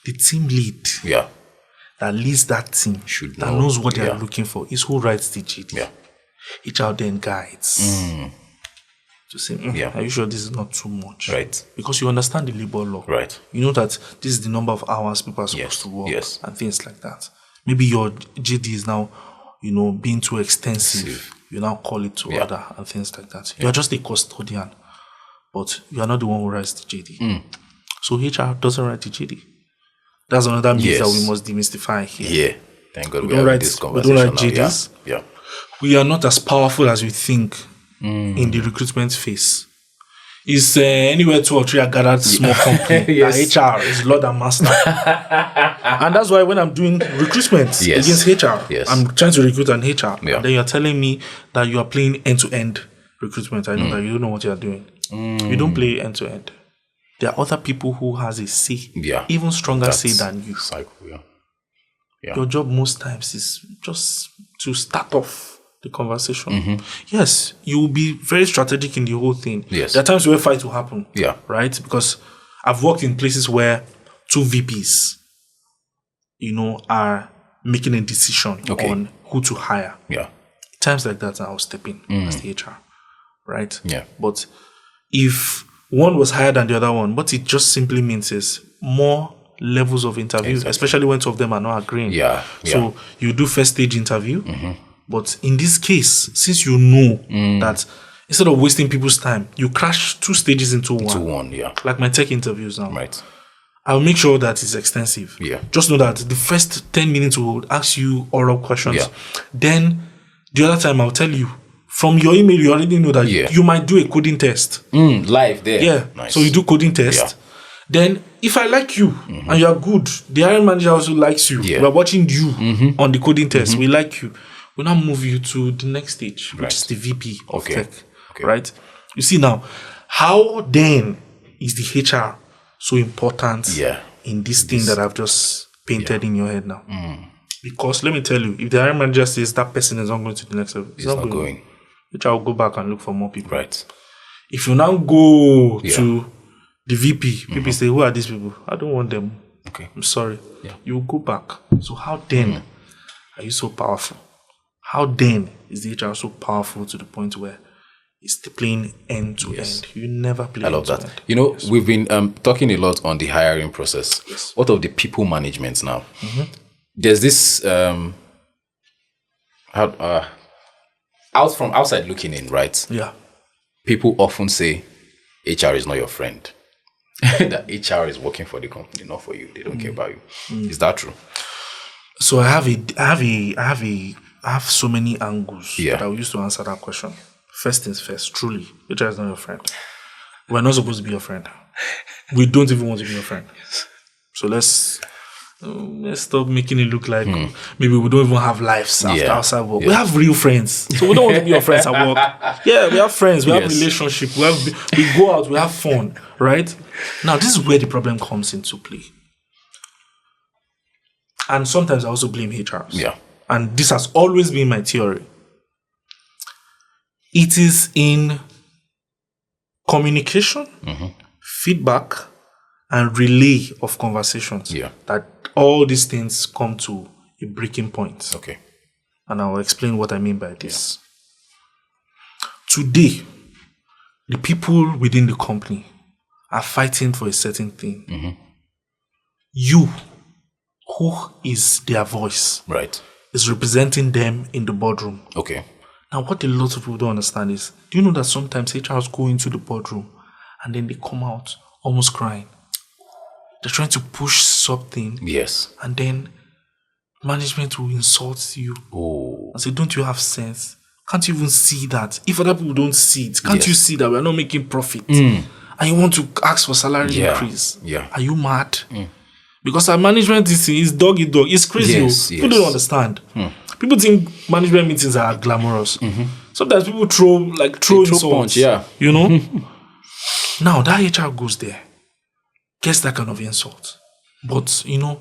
The team lead that leads that team that knows what they are looking for is who writes the JD. HR then guides to say, are you sure this is not too much? Right. Because you understand the labor law. Right. You know that this is the number of hours people are supposed to work and things like that. Maybe your JD is now, being too extensive. You now call it to order and things like that. You are just a custodian, but you are not the one who writes the JD. So HR doesn't write the JD. That's another myth that we must demystify here. Yeah. Thank God we have this conversation. We don't write JDs. Yeah. We are not as powerful as we think in the recruitment phase. It's anywhere 2 or 3 are gathered small company. HR is Lord and Master. And that's why when I'm doing recruitment against HR, I'm trying to recruit an HR. And then you're telling me that you are playing end-to-end recruitment. I know that you don't know what you're doing. You don't play end-to-end. There are other people who has a say, even stronger say than you. Cycle, Your job most times is just to start off the conversation. Yes, you will be very strategic in the whole thing. Yes. There are times where fight will happen. Right? Because I've worked in places where 2 VPs, are making a decision on who to hire. Times like that, I'll step in as the HR. Right? But if one was higher than the other one, what it just simply means is more levels of interview, especially when 2 of them are not agreeing. So you do first stage interview. But in this case, since you know that instead of wasting people's time, you crash 2 stages into one. Like my tech interviews now. Right. I'll make sure that it's extensive. Just know that the first 10 minutes will ask you oral questions. Then the other time I'll tell you, from your email, you already know that you might do a coding test. Live there. Nice. So you do coding test. Then, if I like you and you are good, the hiring manager also likes you. We are watching you on the coding test. We like you. We now move you to the next stage, which is the VP of tech. Right? You see now, how then is the HR so important in this thing that I've just painted in your head now? Because let me tell you, if the hiring manager says that person is not going to the next level, it's not going. HR will go back and look for more people. Right. If you now go to the VP, people say, who are these people? I don't want them. Okay. I'm sorry. You will go back. So how then are you so powerful? How then is the HR so powerful to the point where it's playing end to end? You never play. I love that. We've been talking a lot on the hiring process. What of the people management now? There's this from outside looking in, right? People often say HR is not your friend. That HR is working for the company, not for you. They don't care about you. Is that true? So I have so many angles that I will use to answer that question. First things first, truly, HR is not your friend. We're not supposed to be your friend. We don't even want to be your friend. So let's stop making it look like maybe we don't even have lives after outside work. We have real friends. So we don't want to be your friends at work. We have friends, we have relationship, we go out, we have fun, right? Now this is where the problem comes into play. And sometimes I also blame HRs. And this has always been my theory. It is in communication, feedback, and relay of conversations that all these things come to a breaking point. Okay. And I'll explain what I mean by this. Today, the people within the company are fighting for a certain thing. You who is their voice. Right. Is representing them in the boardroom. Okay. Now, what a lot of people don't understand is, do you know that sometimes HRs go into the boardroom and then they come out almost crying? They're trying to push something. Yes. And then management will insult you. Oh. And say, don't you have sense? Can't you even see that? If other people don't see it, can't you see that we're not making profit? And you want to ask for salary increase? Yeah. Are you mad? Because our management is dog eat dog. It's crazy. Yes. People don't understand. People think management meetings are glamorous. Sometimes people throw insults. Punch, yeah. You know? Now, that HR goes there, gets that kind of insult. But, you know,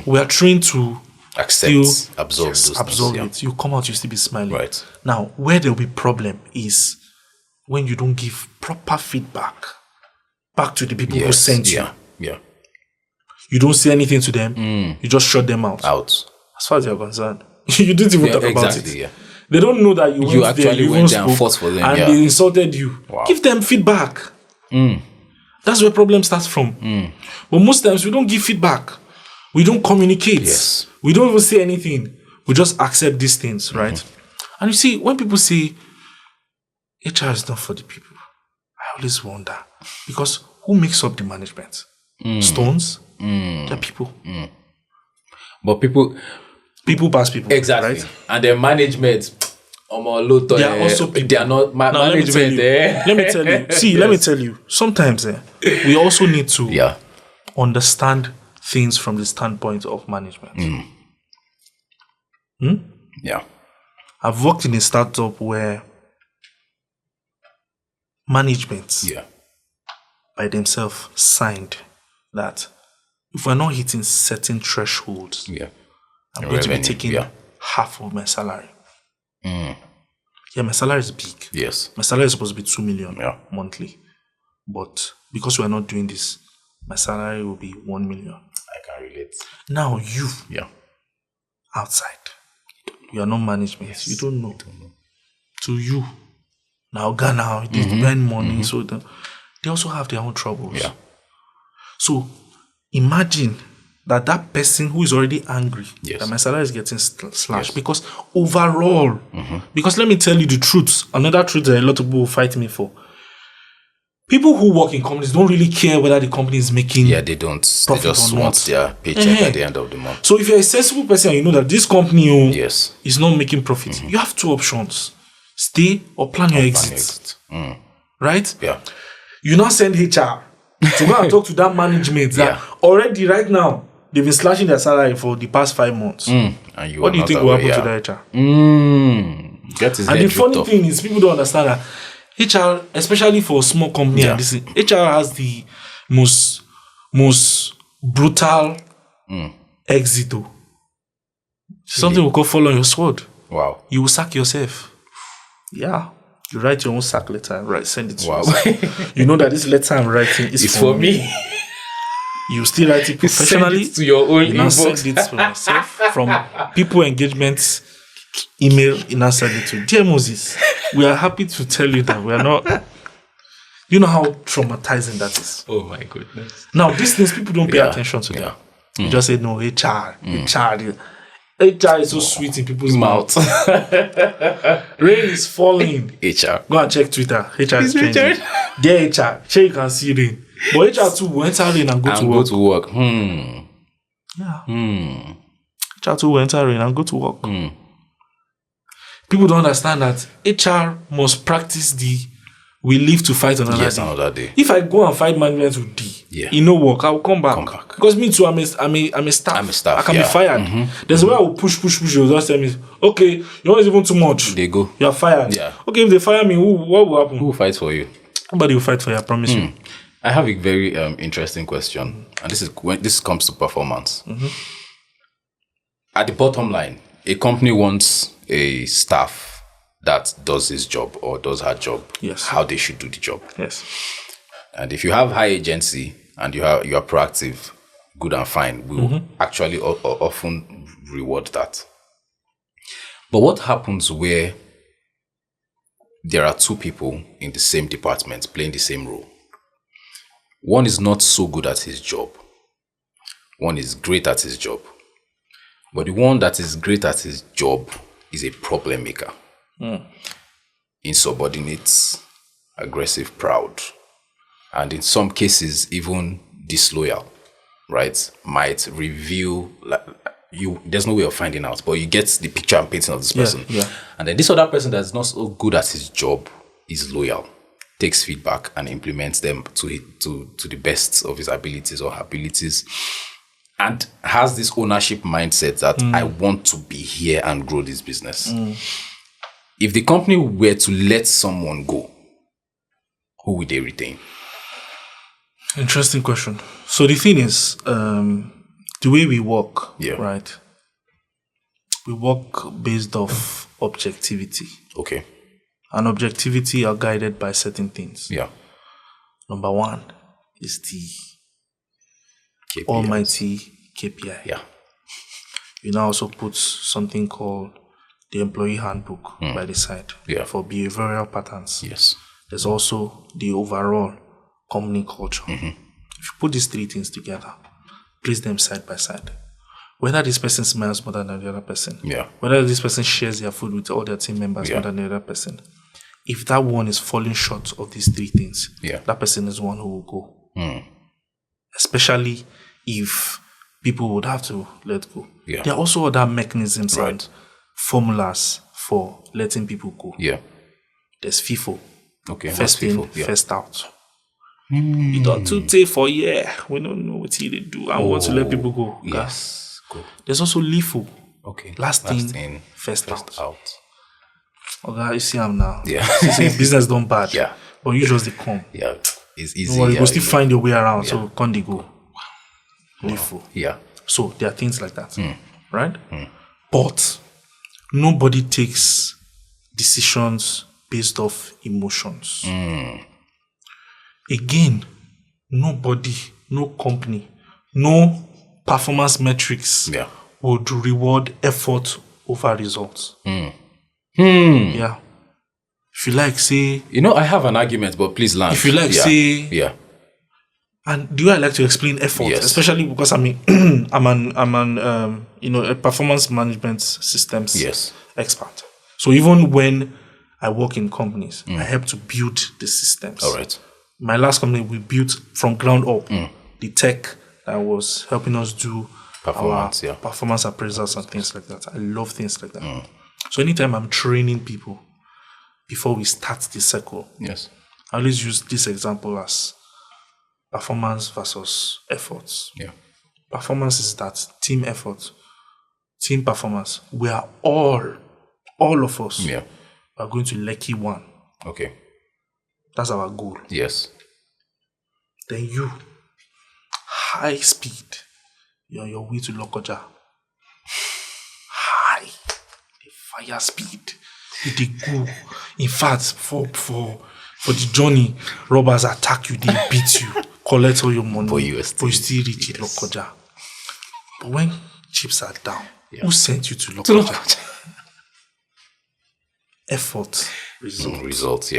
we are trained to accept, absorb those absorb things, it. You come out, you still be smiling. Right. Now, where there will be problem is when you don't give proper feedback back to the people who sent you. Yeah. You don't say anything to them. You just shut them out. As far as you're concerned. You didn't even talk about it. Yeah. They don't know that you actually went there and fought for them. And they insulted you. Wow. Give them feedback. That's where problem starts from. But most times we don't give feedback. We don't communicate. Yes. We don't even say anything. We just accept these things, right? And you see, when people say HR is not for the people, I always wonder. Because who makes up the management? Stones? They're people. But people pass people. Exactly. Right? And their management, they are also people. They are not management. Let me tell you. See, let me tell you. Sometimes we also need to understand things from the standpoint of management. Yeah. I've worked in a startup where management by themselves signed that if we're not hitting certain thresholds, I'm going to be taking half of my salary. My salary is big. Yes. My salary is supposed to be 2 million monthly. But because we are not doing this, my salary will be 1 million. I can relate. Now you, outside, you are not management. Yes. You don't know. To you, now Ghana, they spend money, so they also have their own troubles. Yeah. So imagine that person who is already angry that my salary is getting slashed because overall, because let me tell you the truth, another truth that a lot of people will fight me for. People who work in companies don't really care whether the company is making they don't. They just want their paycheck at the end of the month. So if you're a sensible person and you know that this company is not making profit, you have two options. Stay or plan your exit. Right? Yeah. You now send HR to go and talk to that management that already right now they've been slashing their salary for the past 5 months. And what do you think will happen to that HR? And the funny thing is people don't understand that HR, especially for a small company, HR has the most brutal exit. Something will go fall on your sword. Wow. You will sack yourself. Yeah. You write your own sack letter and send it to us. You know that this letter I'm writing is for me. You still write it professionally. Send it to your own inbox. Now send it to myself from people engagement email. You now send it to Dear Moses. We are happy to tell you that we are not. You know how traumatizing that is. Oh my goodness. Now these things people don't pay attention to them. You just say no HR. HR is so sweet in people's mouths. Rain is falling. HR. Go and check Twitter. HR is trending. Dear HR, sure you can see rain. But HR too will enter rain and go to work. HR too will enter rain and go to work. People don't understand that HR must practice we live to fight another day. If I go and fight management with D, it no work, I will come back. Because me too, I'm a staff. I can be fired. There's a way I will push. You'll just tell me, okay, you want even too much. They go. You're fired. Yeah. Okay, if they fire me, what will happen? Who will fight for you? Somebody will fight for you, I promise you. I have a very interesting question. And this is when this comes to performance. At the bottom line, a company wants a staff that does his job or does her job, how they should do the job. Yes. And if you have high agency and you are proactive, good and fine, we will actually often reward that. But what happens where there are two people in the same department playing the same role? One is not so good at his job. one is great at his job. But the one that is great at his job is a problem maker. Insubordinate, aggressive, proud, and in some cases even disloyal, right? Might reveal, like, there's no way of finding out, but you get the picture I'm painting of this person. And then this other person that's not so good at his job is loyal, takes feedback and implements them to the best of his abilities or her abilities, and has this ownership mindset that I want to be here and grow this business. If the company were to let someone go, who would they retain? Interesting question. So the thing is, the way we work, right? We work based off objectivity. Okay. And objectivity are guided by certain things. Yeah. Number one is the KPIs. almighty KPI. Yeah. You now also put something called the employee handbook by the side for behavioral patterns. Yes. There's also the overall company culture. If you put these three things together, place them side by side, whether this person smiles more than the other person, whether this person shares their food with all their team members more than the other person, if that one is falling short of these three things, that person is one who will go. Especially if people would have to let go. There are also other mechanisms and formulas for letting people go. There's FIFO. Okay. First in, first out. You don't take for we don't know what they do. I want to let people go. Yes. Go. There's also LIFO. Okay. Last in, first out. Okay, you see I'm now. Yeah. You say business done bad. Yeah. But you just come. Yeah. It's easy. You will still find your way around. So can't they go? LIFO. Yeah. So there are things like that. Right? But nobody takes decisions based off emotions. Again, nobody, no company, no performance metrics would reward effort over results. Yeah. If you like, say... I have an argument, but please land. If you like, say... Yeah. And do I like to explain effort? Especially because I'm an a performance management systems expert. So even when I work in companies, I help to build the systems. All right. My last company, we built from ground up the tech that was helping us do performance appraisals and things like that. I love things like that. So anytime I'm training people before we start the circle, I always use this example as performance versus efforts. Performance is that team effort, team performance. We are all of us are going to Lekki 1. Okay. That's our goal. Yes. Then you, high speed, you're on your way to Lokoja. High, the fire speed. They go. In fact, for the journey, robbers attack you, they beat you, collect all your money, but you still reach Lokoja. But when chips are down, who sent you to Lokoja? Effort, results,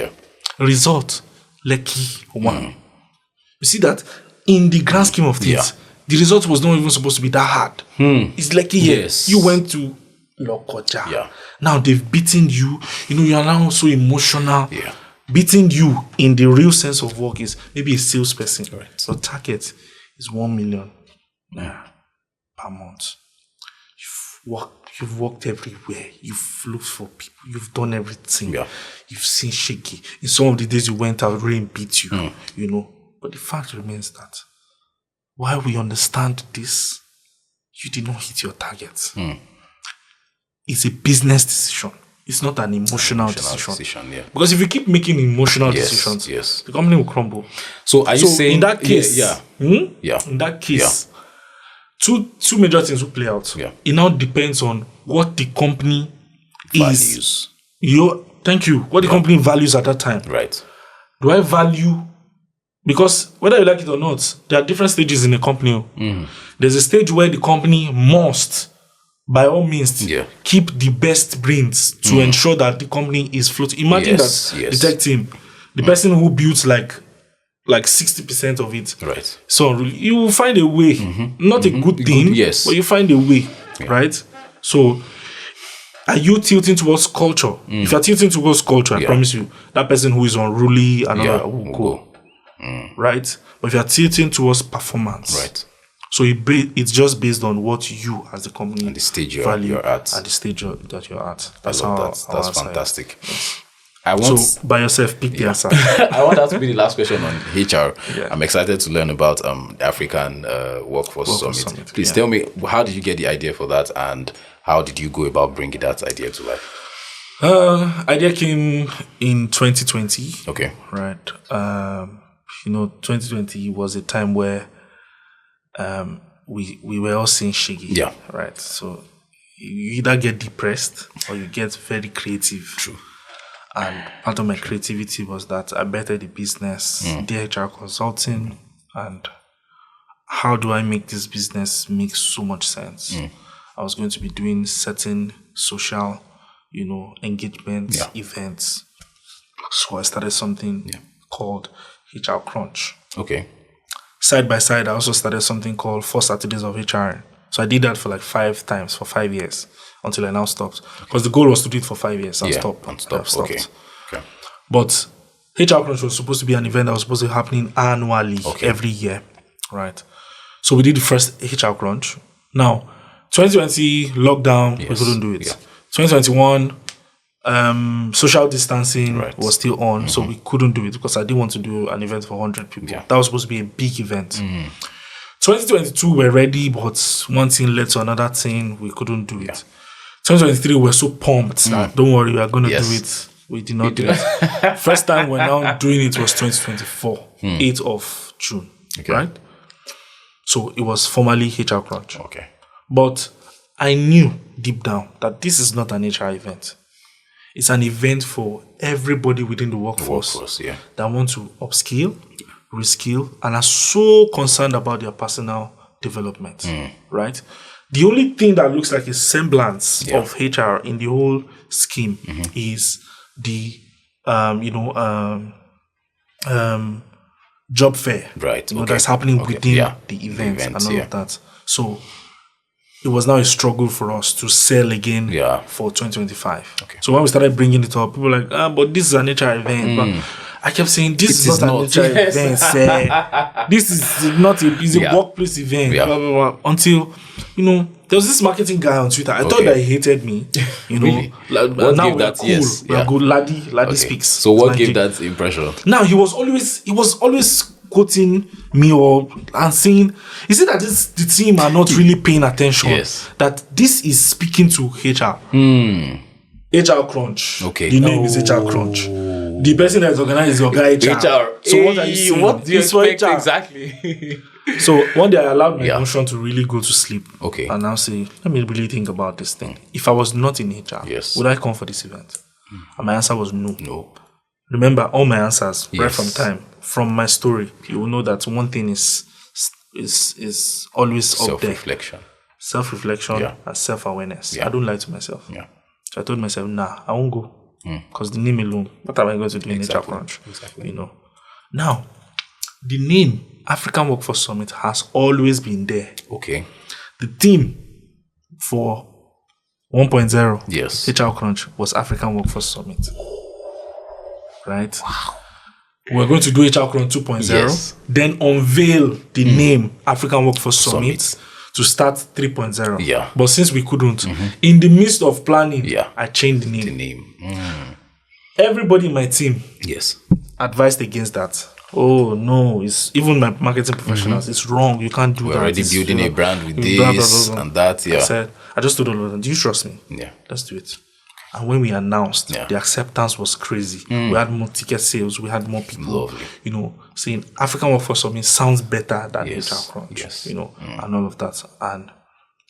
Result, Lekki 1. You see that in the grand scheme of things, the result was not even supposed to be that hard. It's Lekki here. Yes. You went to Lokoja. Now they've beaten you. You are now so emotional. Beating you in the real sense of work is maybe a salesperson. So target is 1 million per month. You've worked everywhere. You've looked for people. You've done everything. You've seen shaky. In some of the days you went out, rain beat you. But the fact remains that while we understand this, you did not hit your targets. It's a business decision. It's not an emotional decision. Because if you keep making emotional decisions, the company will crumble. So are you saying in that case? In that case, two major things will play out. It now depends on what the company values. Thank you. What the company values at that time. Right. Do I value? Because whether you like it or not, there are different stages in a company. There's a stage where the company must, by all means, keep the best brains to ensure that the company is floating. Imagine that the tech team, the person who builds like like 60% of it. Right. So you will find a way. Not a good thing, yes. but you find a way, right? So are you tilting towards culture? If you're tilting towards culture, I promise you, that person who is unruly and all that will go. Right? But if you're tilting towards performance, Right. so it's just based on what you as the company And the stage you're value at. the stage that you're at. I That's love how that. our That's answer fantastic. is. I want So by yourself, pick the answer. I want that to be the last question on HR. Yeah. I'm excited to learn about the African Workforce Summit. Please tell me, how did you get the idea for that, and how did you go about bringing that idea to life? Idea came in 2020. Okay. Right. 2020 was a time where we were all seeing shiggy. Yeah. Right. So you either get depressed or you get very creative. True. And part of my creativity was that I bettered the business, DHR consulting, and how do I make this business make so much sense? I was going to be doing certain social, engagement events. So I started something called HR Crunch. Okay. Side by side, I also started something called 4 Saturdays of HR. So I did that for like 5 times for 5 years until I now stopped. Because the goal was to do it for 5 years and stop. And stop. I've stopped. Okay. But HR Crunch was supposed to be an event that was supposed to be happening annually every year. Right. So we did the first HR Crunch. Now, 2020 lockdown, we couldn't do it. 2021, social distancing was still on, so we couldn't do it because I didn't want to do an event for 100 people. That was supposed to be a big event. 2022 we're ready, but one thing led to another thing. We couldn't do it. 2023 we're so pumped that don't worry, we are going to do it. We did not do it. First time we're now doing it was 2024, 8th of June. Right? So it was formally HR Crunch. Okay. But I knew deep down that this is not an HR event. It's an event for everybody within the workforce that want to upskill, reskill, and are so concerned about their personal development. Right? The only thing that looks like a semblance of HR in the whole scheme is the job fair. Right. That's happening within the event and all of that. So it was now a struggle for us to sell again for 2025. Okay. So when we started bringing it up, people were like, but this is an HR event. But I kept saying, this is not an HR event, sir. This is not it's a workplace event. Blah, blah, blah. Until, there was this marketing guy on Twitter. I thought that he hated me. Really? What now we're cool. We're good. Laddie speaks. So what gave that impression? Now he was always quoting me and saying, is it that the team are not really paying attention? That this is speaking to HR. HR Crunch. Okay. The name is HR Crunch. The person that is organized is your guy HR. So what are you saying? What do you expect exactly? So one day I allowed my emotion to really go to sleep. Okay. And now say, let me really think about this thing. If I was not in HR, would I come for this event? And my answer was no. No. Remember all my answers right from time. From my story, you will know that one thing is always up there. Self-reflection and self-awareness. I don't lie to myself. So I told myself, nah, I won't go. Because the name alone, what am I going to do in HR Crunch? Now, the name African Workforce Summit has always been there. Okay. The theme for 1.0 HR Crunch was African Workforce Summit. Right? Wow. We're going to do HR Crunch 2.0, then unveil the name African Workforce Summit to start 3.0. But since we couldn't, in the midst of planning, I changed the name. Everybody in my team advised against that. Oh no, it's even my marketing professionals. It's wrong. You can't do that. We're already building a brand with this and that. I just told all of them, do you trust me? Let's do it. And when we announced, the acceptance was crazy. We had more ticket sales. We had more people, saying African Workforce Summit sounds better than HR Crunch, and all of that. And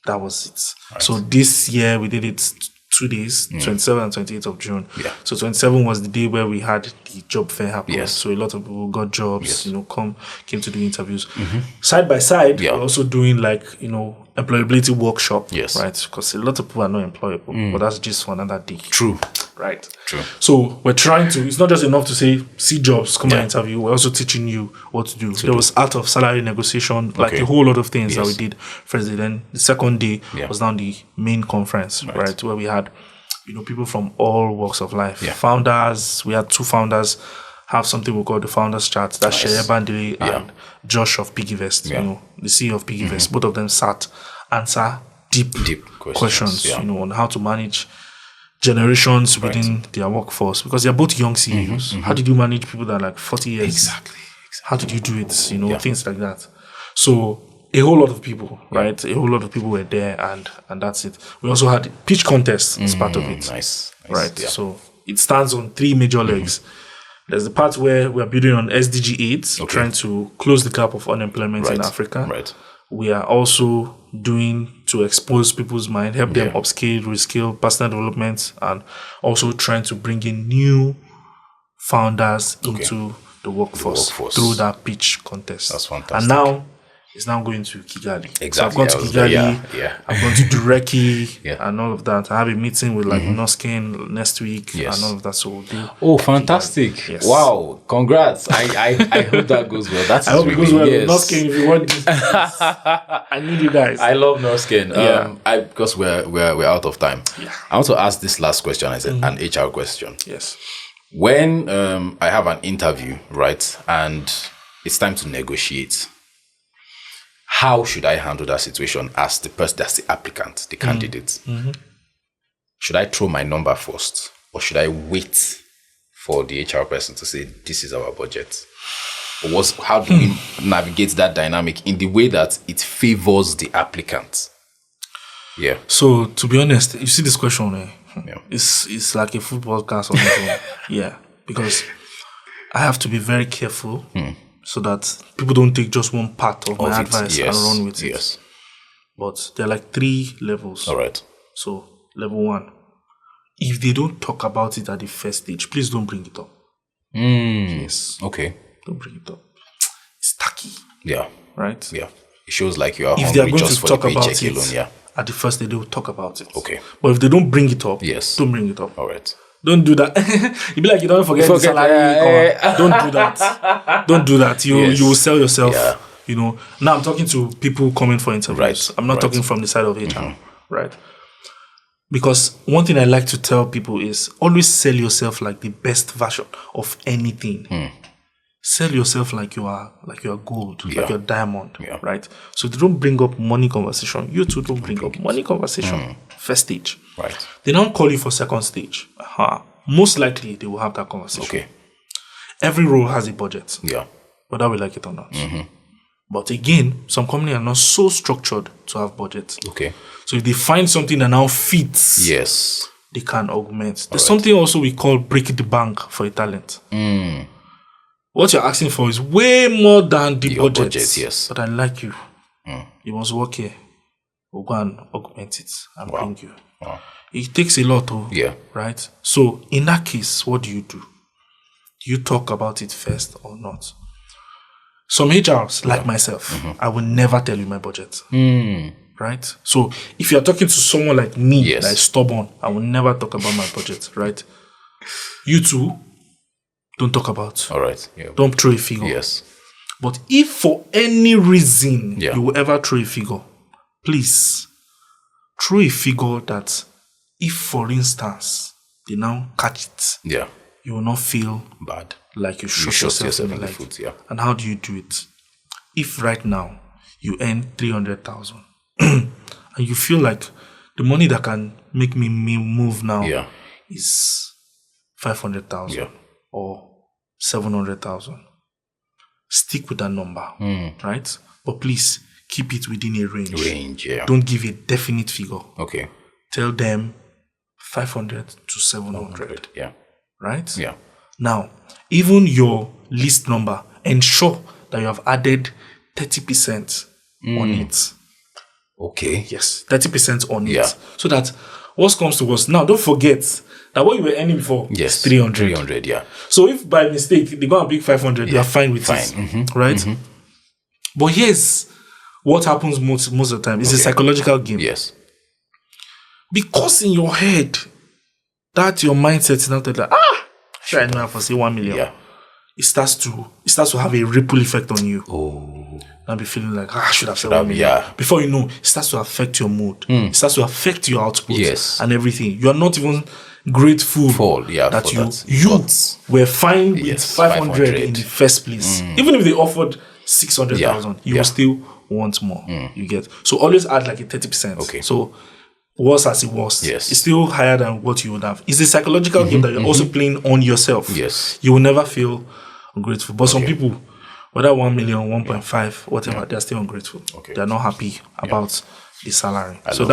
that was it. So this year we did it 2 days, 27 and 28th of June. So 27 was the day where we had the job fair happen. So a lot of people got jobs, came to do interviews. Side by side, we're also doing employability workshop, right? Because a lot of people are not employable, but that's just for another day. True. right? True. So we're trying to, it's not just enough to say, see jobs, come and interview. We're also teaching you what to do. There was art of salary negotiation, like a whole lot of things that we did first day. Then the second day was now the main conference, right? Where we had, people from all walks of life. Founders, we had 2 founders have something we call the founders chat. That's Sheye Bandiri and Josh of Piggyvest, the CEO of Piggyvest. Both of them sat, answer deep questions on how to manage generations within their workforce, because they're both young CEOs. How did you manage people that are like 40 years? Exactly. How did you do it? Things like that. So a whole lot of people, right? A whole lot of people were there, and that's it. We also had pitch contests as part of it. Nice. Right. Yeah. So it stands on 3 major legs. There's the part where we are building on SDG 8, trying to close the gap of unemployment in Africa. Right. We are also doing to expose people's mind, help them upskill, reskill, personal development, and also trying to bring in new founders into the workforce through that pitch contest. That's fantastic. And now it's now going to Kigali. Exactly. So I've gone to Kigali. I've gone to Dureki and all of that. I have a meeting with Noskin next week and all of that. So we'll do. Oh, fantastic. Yes. Wow. Congrats. I hope that goes well. That's I hope it goes well. Noskin, if you want this, I need you guys. I love Noskin. Because we're out of time. I want to ask this last question as an HR question. Yes. When I have an interview, right, and it's time to negotiate, how should I handle that situation as the person, that's the applicant, the candidate? Should I throw my number first, or should I wait for the HR person to say, this is our budget? Or how do we navigate that dynamic in the way that it favors the applicant? Yeah. So, to be honest, you see this question, it's like a football cast on its own. Yeah. Because I have to be very careful so that people don't take just one part of my advice and run with it. Yes. But there are like 3 levels. All right. So, level 1, if they don't talk about it at the first stage, please don't bring it up. Yes. Okay. Don't bring it up. It's tacky. Yeah. Right? Yeah. It shows like you are if they are hungry going just to for talk the about paycheck it alone. at the first day, they will talk about it. Okay. But if they don't bring it up, don't bring it up. All right. Don't do that. You be like, you don't forget the salary. Don't do that. Don't do that. You will sell yourself. Yeah. Now I'm talking to people coming for interviews. Right. I'm not talking from the side of HR. Right. Because one thing I like to tell people is always sell yourself like the best version of anything. Sell yourself like you are gold, like you're diamond. Right. So they don't bring up money conversation. You too don't bring up money conversation. First stage. Right. They now call you for second stage. Most likely they will have that conversation. Okay. Every role has a budget. Yeah. Whether we like it or not. But again, some companies are not so structured to have budget. Okay. So if they find something that now fits, they can augment. There's something also we call break the bank for a talent. What you're asking for is way more than the budget. Yes. But I like you. You must work here. We'll go and augment it and bring you. Wow. It takes a lot, right? So in that case, what do? Do you talk about it first or not? Some HRs, like myself, I will never tell you my budget. Right? So if you're talking to someone like me, that is stubborn, I will never talk about my budget, right? You too, don't talk about. All right. Yeah. Don't throw a figure. Yes. But if for any reason you will ever throw a figure, please throw a figure that if, for instance, they now catch it, you will not feel bad, like you shot yourself in the foot. And how do you do it? If right now you earn 300,000 and you feel like the money that can make me move now is 500,000 or 700,000, stick with that number, right? But please keep it within a range. Don't give a definite figure. Okay. Tell them 500 to 700. Right? Yeah. Now, even your list number, ensure that you have added 30% on it. Okay. Yes, 30% on it. So that what comes to us now, don't forget that what you were earning before is 300. 300, So if by mistake they go and pick 500, they are fine with it. Right? But here's what happens most of the time. It's a psychological game. Yes. Because in your head, that your mindset is not like, sure, I know I for say 1 million. Yeah. It starts to have a ripple effect on you. Oh. And be feeling like, I should have said 1 million. Yeah. Before you know, it starts to affect your mood. It starts to affect your output. Yes. And everything. You are not even grateful that you were fine with 500 in the first place. Even if they offered 600,000, you will still want more. You get. So always add like a 30%. Okay. So worse as it was, it's still higher than what you would have. It's a psychological game that you're also playing on yourself. Yes. You will never feel ungrateful. But some people, whether 1 million, 1.5, whatever, they're still ungrateful. Okay. They're not happy about the salary. I love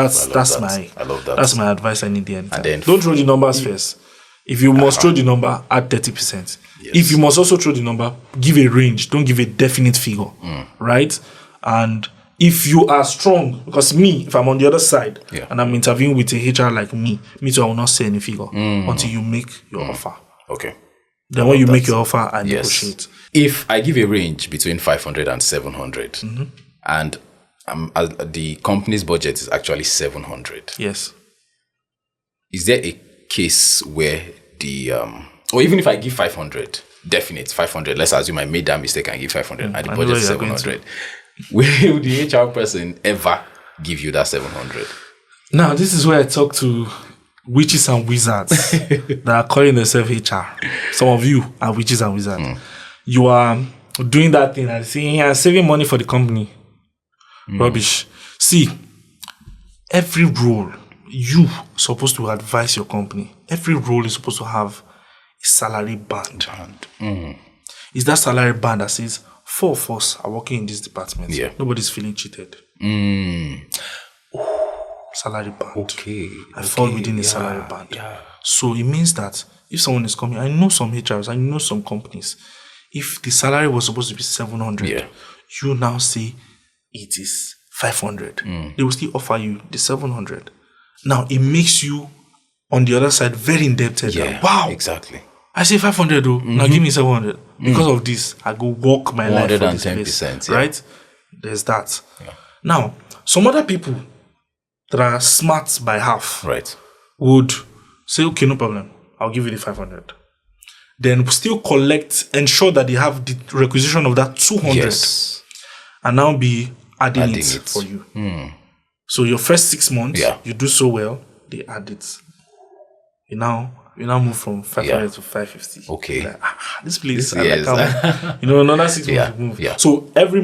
that. That's my advice. I need the end. And then don't throw the numbers first. If you must throw the number, add 30%. If you must also throw the number, give a range. Don't give a definite figure. Right? And if you are strong, because me, if I'm on the other side and I'm interviewing with a HR like me too, I will not say any figure until you make your offer. Okay. Then when you make your offer, I negotiate. If I give a range between 500 and 700, and the company's budget is actually 700. Yes. Is there a case where or even if I give 500, definite 500, let's assume I made that mistake and give 500 and the budget is 700. Will the HR person ever give you that 700? Now, this is where I talk to witches and wizards that are calling themselves HR. Some of you are witches and wizards. You are doing that thing and saying, yeah, saving money for the company. Rubbish. See, every role you supposed to advise your company, every role is supposed to have a salary band. Is that salary band that says 4 of us are working in this department? Nobody's feeling cheated. Salary band. Okay. I fall within a salary band. So it means that if someone is coming, I know some HRs, I know some companies. If the salary was supposed to be 700, you now say it is 500. They will still offer you the 700. Now it makes you on the other side very indebted. Like, wow, exactly. I say 500 though. Now give me 700. Because of this, I go walk my life for this place. Right? There's that. Now, some other people that are smart by half would say, okay, no problem. I'll give you the 500. Then still ensure that they have the requisition of that 200 and now be adding it for you. So your first 6 months, you do so well, they add it. You now move from 500 to 550. Okay. Like, this place, another 6 months you move. So every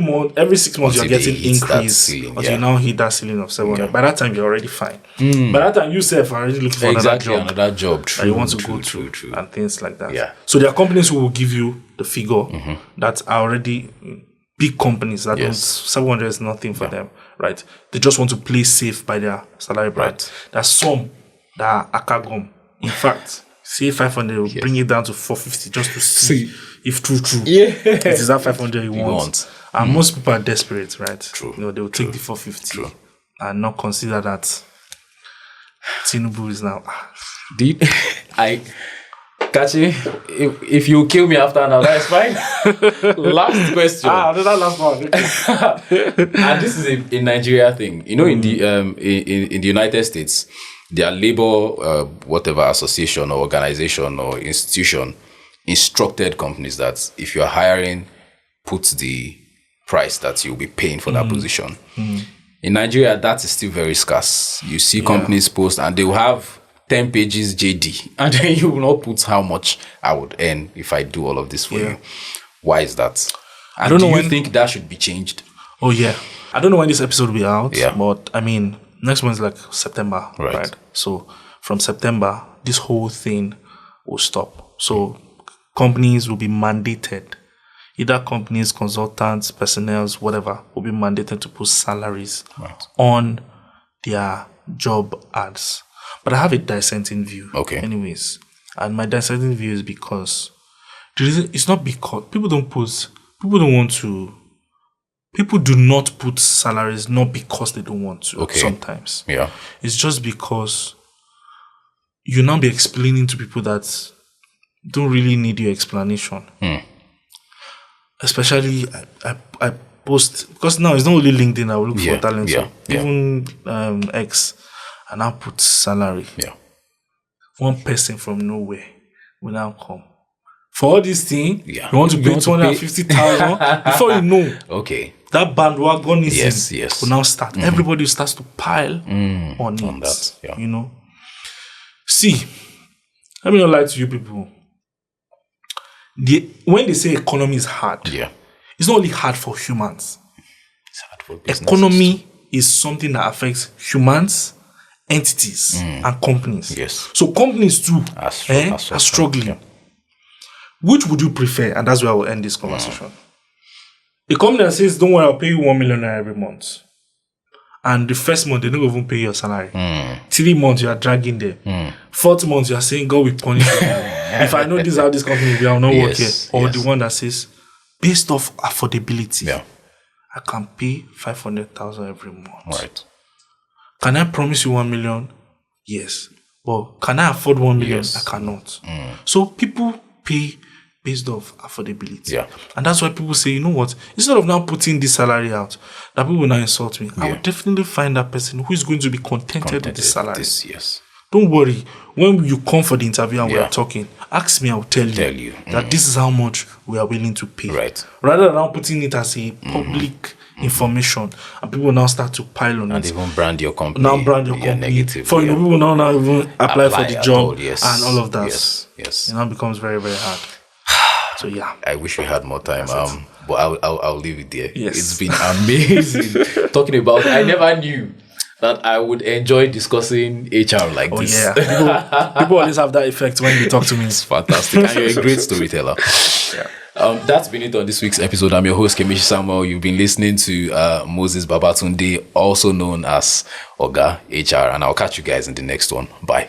6 months you're getting increase until you now hit that ceiling of 700. By that time you're already fine. By that time you self are already looking for another job. True, that you want to go through and things like that. So there are companies who will give you the figure that are already big companies that 700 is nothing for them, right? They just want to play safe by their salary band. There's some that are akagom. In fact, say 500, will bring it down to 450 just to see if true. It is that 500 you want. And most people are desperate, right? True. They will take the 450 and not consider that Tinubu is now. Kachi, if you kill me after now, that's fine. Last question. That last one. And this is a Nigeria thing. In the United States, their labor, whatever association or organization or institution instructed companies that if you're hiring, put the price that you'll be paying for that position. In Nigeria, that is still very scarce. You see companies post and they will have 10 pages JD, and then you will not put how much I would earn if I do all of this for you. Why is that? And I don't know when you think that should be changed? Oh yeah, I don't know when this episode will be out. But I mean, next one is like September, right? So from September, this whole thing will stop. So companies will be mandated, either companies, consultants, personnel, whatever, will be mandated to put salaries on their job ads. But I have a dissenting view. Anyways. And my dissenting view is because it's not because people do not put salaries not because they don't want to sometimes. It's just because you now be explaining to people that don't really need your explanation. Especially I post, because now it's not only LinkedIn, I will look for talent. Even X, and I put salary. one person from nowhere will now come. For all this thing, you want to pay 250,000 before you know. Okay. That bandwagon is yes. will now start. Everybody starts to pile on it. That, yeah. You know. See, let me not lie to you people. When they say economy is hard, it's not only hard for humans. It's hard for businesses. Economy is something that affects humans, entities, and companies. Yes. So companies too are struggling. Yeah. Which would you prefer? And that's where I will end this conversation. A company that says, don't worry, I'll pay you 1 million every month. And the first month, they don't even pay your salary. 3 months, you are dragging them. 4th month, you are saying, God will punish you. If I know this is how this company will be, I will not work here. Or the one that says, based off affordability, I can pay 500,000 every month. Right. Can I promise you 1 million? Yes. But can I afford 1 million? Yes. I cannot. So people pay based off affordability. Yeah. And that's why people say, you know what? Instead of now putting this salary out, that people will now insult me. I will definitely find that person who is going to be contented with the salary. Yes. Don't worry. When you come for the interview and we are talking, ask me, I will tell you that this is how much we are willing to pay. Right. Rather than now putting it as a public information, and people now start to pile on and it. And even brand your company. Now brand your company. Negative. For people now even apply for the job yes. and all of that. Yes. It now becomes very, very hard. So I wish we had more time. But I'll leave it there. Yes. It's been amazing talking about. I never knew that I would enjoy discussing HR like this. Yeah. People always have that effect when they talk to me. It's fantastic. And you're a great storyteller. That's been it on this week's episode. I'm your host, Kemishi Samuel. You've been listening to Moses Babatunde, also known as OgaHR, and I'll catch you guys in the next one. Bye.